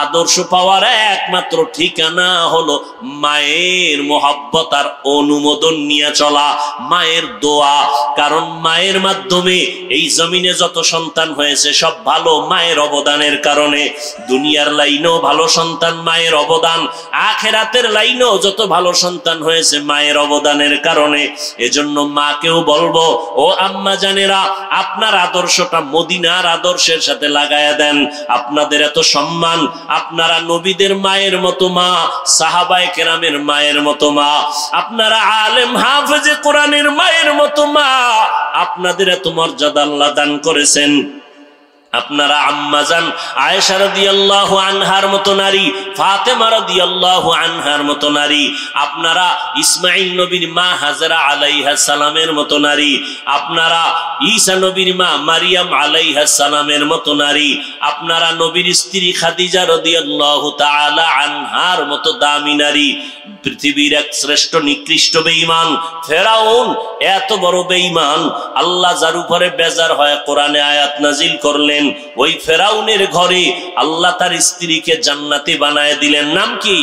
আদর্শ পাওয়ার একমাত্র ঠিকানা হলো মায়ের মোহাব্বত আর অনুমোদন নিয়ে চলা, মায়ের দোয়া। কারণ মায়ের মাধ্যমে এই জমিনে যত সন্তান হয়েছে সব ভালো মায়ের অবদানের কারণে। দুনিয়ার লাইনেও ভালো সন্তান, মায়ের অবদান। আখেরাতের লাইনেও যত ভালো সন্তান হয়েছে মায়ের অবদানের কারণে। এজন্য মাকেও বলবো, ও আম্মা জানেরা, আপনার আদর্শটা মদিনার আদর্শের সাথে লাগায় দেন। আপনাদের এত সম্মান, আপনারা নবীদের মায়ের মতো মা, সাহাবায়ে কেরামের মায়ের মতো মা, আপনারা আলেম হাফেজে কোরআনের মায়ের মতো মা, আপনাদের এত মর্যাদা আল্লাহ দান করেছেন। আপনারা আম্মাজান আয়েশা রাদিয়াল্লাহু আনহার মতো নারী, ফাতেমা রাদিয়াল্লাহু আনহার মতো নারী, আপনারা ইসমাঈল নবীর মা হাজরা আলাইহা সালামের মতো নারী, আপনারা ঈসা নবীর মা মারিয়াম আলাইহা সালামের মতো নারী, আপনারা নবীর স্ত্রী খাদিজা রাদিয়াল্লাহু তাআলা আনহার মতো দামি নারী। পৃথিবীর এক শ্রেষ্ঠ নিকৃষ্ট বেঈমান ফেরাউন, এত বড় বেঈমান, আল্লাহ যার উপরে বেজার হয় কোরআনে আয়াত নাজিল করলেন, ওই ফেরাউনের ঘরে আল্লাহ তার স্ত্রীকে জান্নাতি বানায় দিলেন। নাম কি?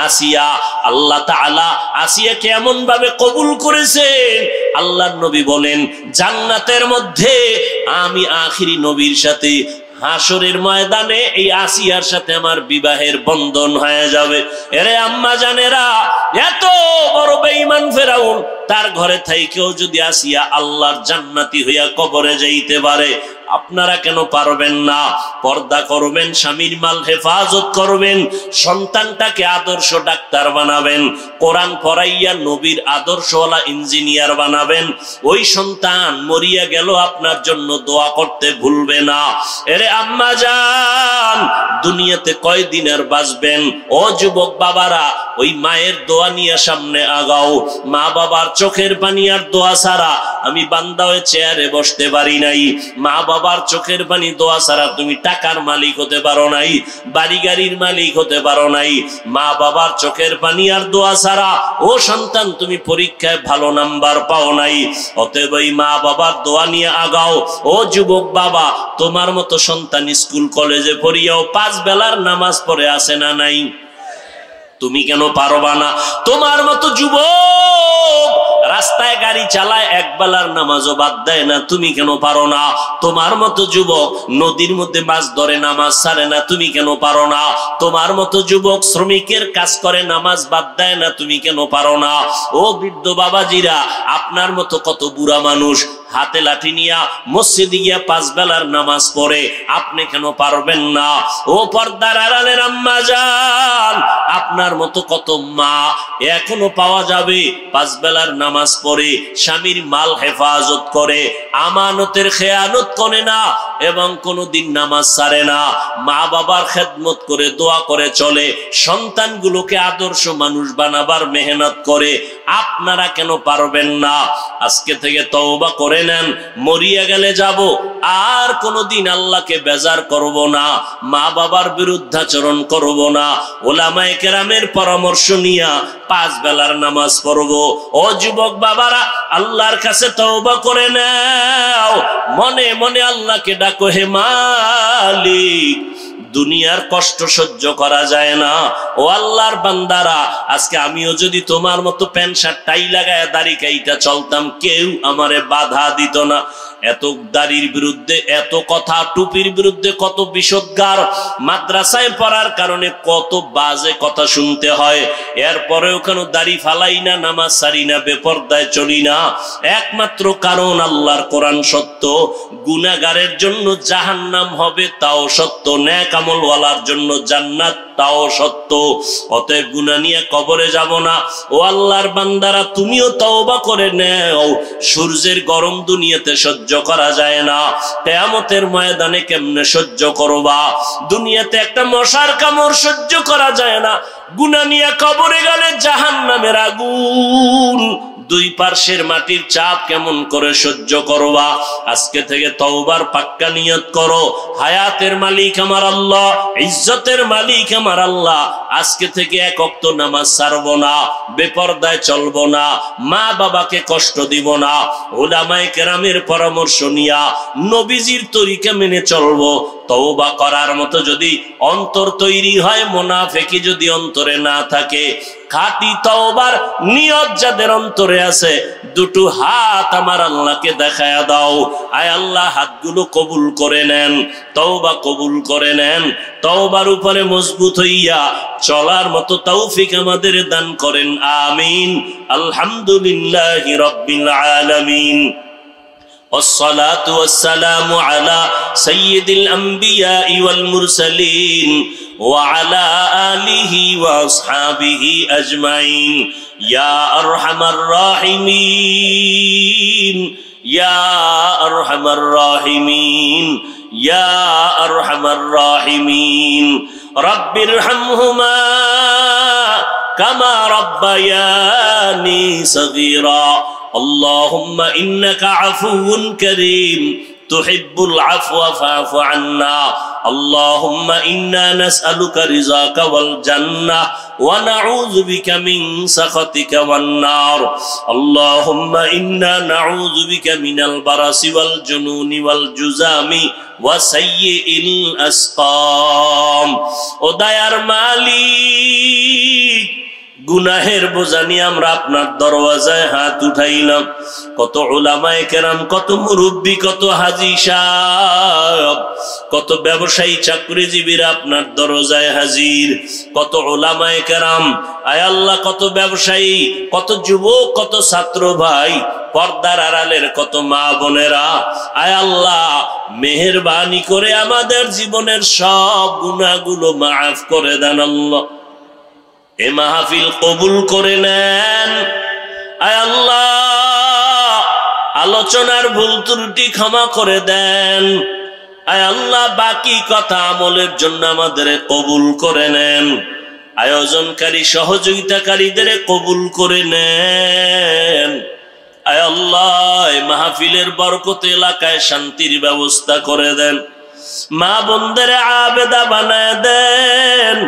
আসিয়া। আল্লাহ তাআলা আসিয়াকে এমন ভাবে কবুল করেছেন, আল্লাহর নবী বলেন জান্নাতের মধ্যে আমি আখিরি নবীর সাথে হাসরের ময়দানে এই আসিয়ার সাথে আমার বিবাহের বন্ধন হয়ে যাবে। এরে আম্মা জানেরা, এত বড় বেঈমান ফেরাউন, তার ঘরে থাইকেও যদি আসিয়া আল্লাহর জান্নাতি হইয়া কবরে যাইতে পারে, আপনারা কেন পারবেন না? পর্দা করবেন, স্বামীর মাল হেফাজত করবেন, সন্তানটাকে আদর্শ ডাক্তার বানাবেন, কোরআন পড়াইয়া নবীর আদর্শওয়ালা ইঞ্জিনিয়ার বানাবেন। ওই সন্তান মরিয়া গেল আপনার জন্য দোয়া করতে ভুলবে না। এরে আম্মা জান, দুনিয়াতে কয়দিন আর বাঁচবেন? ও যুবক বাবারা, ওই মায়ের দোয়া নিয়ে সামনে আগাও। মা বাবার চোখের পানি আর দোয়া ছাড়া আমি বান্দা হয়ে চেয়ারে বসতে পারি নাই। মা বাবার চোখের পানি দোয়া ছাড়া তুমি টাকার মালিক হতে পারো নাই, বাড়ি গাড়ির মালিক হতে পারো নাই। মা বাবার চোখের পানি আর দোয়া ছাড়া ও সন্তান তুমি পরীক্ষায় ভালো নাম্বার পাও নাই। অতএব এই মা বাবার দোয়া নিয়ে আগাও। ও যুবক বাবা, তোমার মতো সন্তান স্কুল কলেজে পড়িয়াও 5 বেলার নামাজ পড়ে আসে না নাই? তুমি কেন পারবা না? তোমার মতো যুবক রাস্তায় গাড়ি চালায় 1 বেলার নামাজও বাদ দেয় না, তুমি কেন পারো না? তোমার মতো যুবক নদীর মধ্যে মাছ ধরে নামাজ ছাড়ে না, তুমি কেন পারো না? তোমার মতো যুবক শ্রমিকের কাজ করে নামাজ বাদ দেয় না, তুমি কেন পারো না? ও বৃদ্ধ বাবাজিরা, আপনার মতো কত বুড়া মানুষ হাতে লাঠি নিয়া মসজিদে গিয়া 5 বেলার নামাজ পড়ে, আপনি কেন পারবেন না? ও পর্দার আড়ালের আম্মা জান, আপনার মতো কত মা এখনো পাওয়া যাবে 5 বেলার নামাজ পড়ে, স্বামীর মাল হেফাজত করে, আমানতের খেয়ানত করে না এবং কোনোদিন নামাজ ছাড়ে না, মা বাবার খেদমত করে দোয়া করে চলে, সন্তানগুলোকে আদর্শ মানুষ বানাবার মেহনত করে। আপনারা কেন পারবেন না? আজকে থেকে তওবা করে নেন, মরিয়া গেলে যাব, আর কোনোদিন আল্লাহকে বেজার করব না, মা বাবার বিরুদ্ধাচরণ করব না, ওলামায়ে কেরামের পরামর্শ নিয়া 5 বেলার নামাজ পড়ব। ও যুবক বাবারা, আল্লাহর কাছে তওবা করে নাও, মনে মনে আল্লাহকে ডাকো, হে মালিক, দুনিয়ার কষ্ট সহ্য করা যায় না। ও আল্লাহর বান্দারা, আজকে আমিও যদি তোমার মতো প্যান্ট শার্ট টাই লাগায় দাড়ি কাইটা চলতাম, কেউ আমারে বাধা দিত না। এত দাড়ির বিরুদ্ধে এত কথা, টুপির বিরুদ্ধে কত বিষোদ্গার, মাদ্রাসায় পড়ার কারণে কত বাজে কথা শুনতে হয়, এরপরেও কেন দাড়ি ফালাই না, নামাজ ছাড়ি না, বেপরদায় চলি না? একমাত্র কারণ আল্লাহর কোরআন সত্য, গুনাহগারের জন্য জাহান্নাম হবে তাও সত্য, নেক আমলওয়ালার জন্য জান্নাত তাও সত্য। অতএব গুনাহ নিয়ে কবরে যাব না। ও আল্লাহর বান্দারা, তুমিও তওবা করে নাও। সূর্যের গরম দুনিয়াতে সহ্য করা যায় না, কিয়ামতের ময়দানে কেমনে সহ্য করবা? দুনিয়াতে একটা মশার কামড় সহ্য করা যায় না, গুনাহ নিয়ে কবরে গেলে জাহান্নামের আগুন, 2 পার্শ্বের মাটির চাপ কেমন করে সহ্য করবা? আজকে থেকে তওবার পাক্কা নিয়ত করো। হায়াতের মালিক আমার আল্লাহ, ইজ্জতের মালিক আমার আল্লাহ। আজকে থেকে 1 ওয়াক্ত নামাজ ছাড়বো না, বেপরদায় চলবো না, মা বাবাকে কষ্ট দিব না, উলামায়ে কেরামের পরামর্শ নিয়া নবীজির তরিকা মেনে চলবো। তওবা করার মতো যদি অন্তর তৈরি হয়, মুনাফিকি যদি অন্তরে না থাকে, খাঁটি তওবার নিয়ত যাদের অন্তরে আছে, 2 হাত আমার আল্লাহকে দেখায়া দাও। আয় আল্লাহ, হাতগুলো কবুল করে নেন, তওবা কবুল করে নেন, তওবার উপরে মজবুত হইয়া চলার মতো তৌফিক আমাদের দান করেন। আমিন। আলহামদুলিল্লাহি রাব্বিল আলামিন। والصلاة والسلام على سيد الأنبياء والمرسلين وعلى آله وأصحابه أجمعين يا أرحم الراحمين يا أرحم الراحمين ইয়া আরহামার রাহিমিন। রাব্বিরহামহুমা কামা রাব্বায়ানি সগীরা। আল্লাহুম্মা ইন্নাকা আফুউন কারীম তুহিব্বুল আফওয়া ফা'ফু আন্না। আল্লাহুম্মা ইন্না নাসআলুকা রিযাকা ওয়াল জান্নাহ ওয়া নাউযু বিকা মিন সাখাতিকা ওয়ান নার। আল্লাহুম্মা ইন্না নাউযু বিকা মিনাল বারাসি ওয়াল জুনুনি ওয়াল জুযামি ওয়া সাইয়্যিল আসকাম। ও দয়ার মালিক, গুনাহের বোঝা নিয়ে আমরা আপনার দরওয়াজায় হাত উঠাইলাম। কত উলামায়ে কেরাম, কত মুরব্বী, কত হাজী সাহেব, কত ব্যবসায়ী চাকরিজীবীরা আপনার দরজায় হাজির। কত উলামায়ে কেরাম, আয় আল্লাহ, কত ব্যবসায়ী, কত যুবক, কত ছাত্র ভাই, পর্দার আড়ালের কত মা বোনেরা, আয় আল্লাহ মেহেরবানি করে আমাদের জীবনের সব গুনাহগুলো মাফ করে দেন আল্লাহ। এ মাহফিল কবুল করে নেন। আয় আল্লাহ আলোচনার ভুল ত্রুটি ক্ষমা করে দেন। আয় আল্লাহ বাকি কথা আমলের জন্য আমাদের কবুল করে নেন। আয়োজনকারী সহযোগিতাকারীদের কবুল করে নেন। আয় আল্লাহ এই মাহফিলের বরকতে এলাকায় শান্তির ব্যবস্থা করে দেন। মা বোনদের আবেদা বানায় দেন।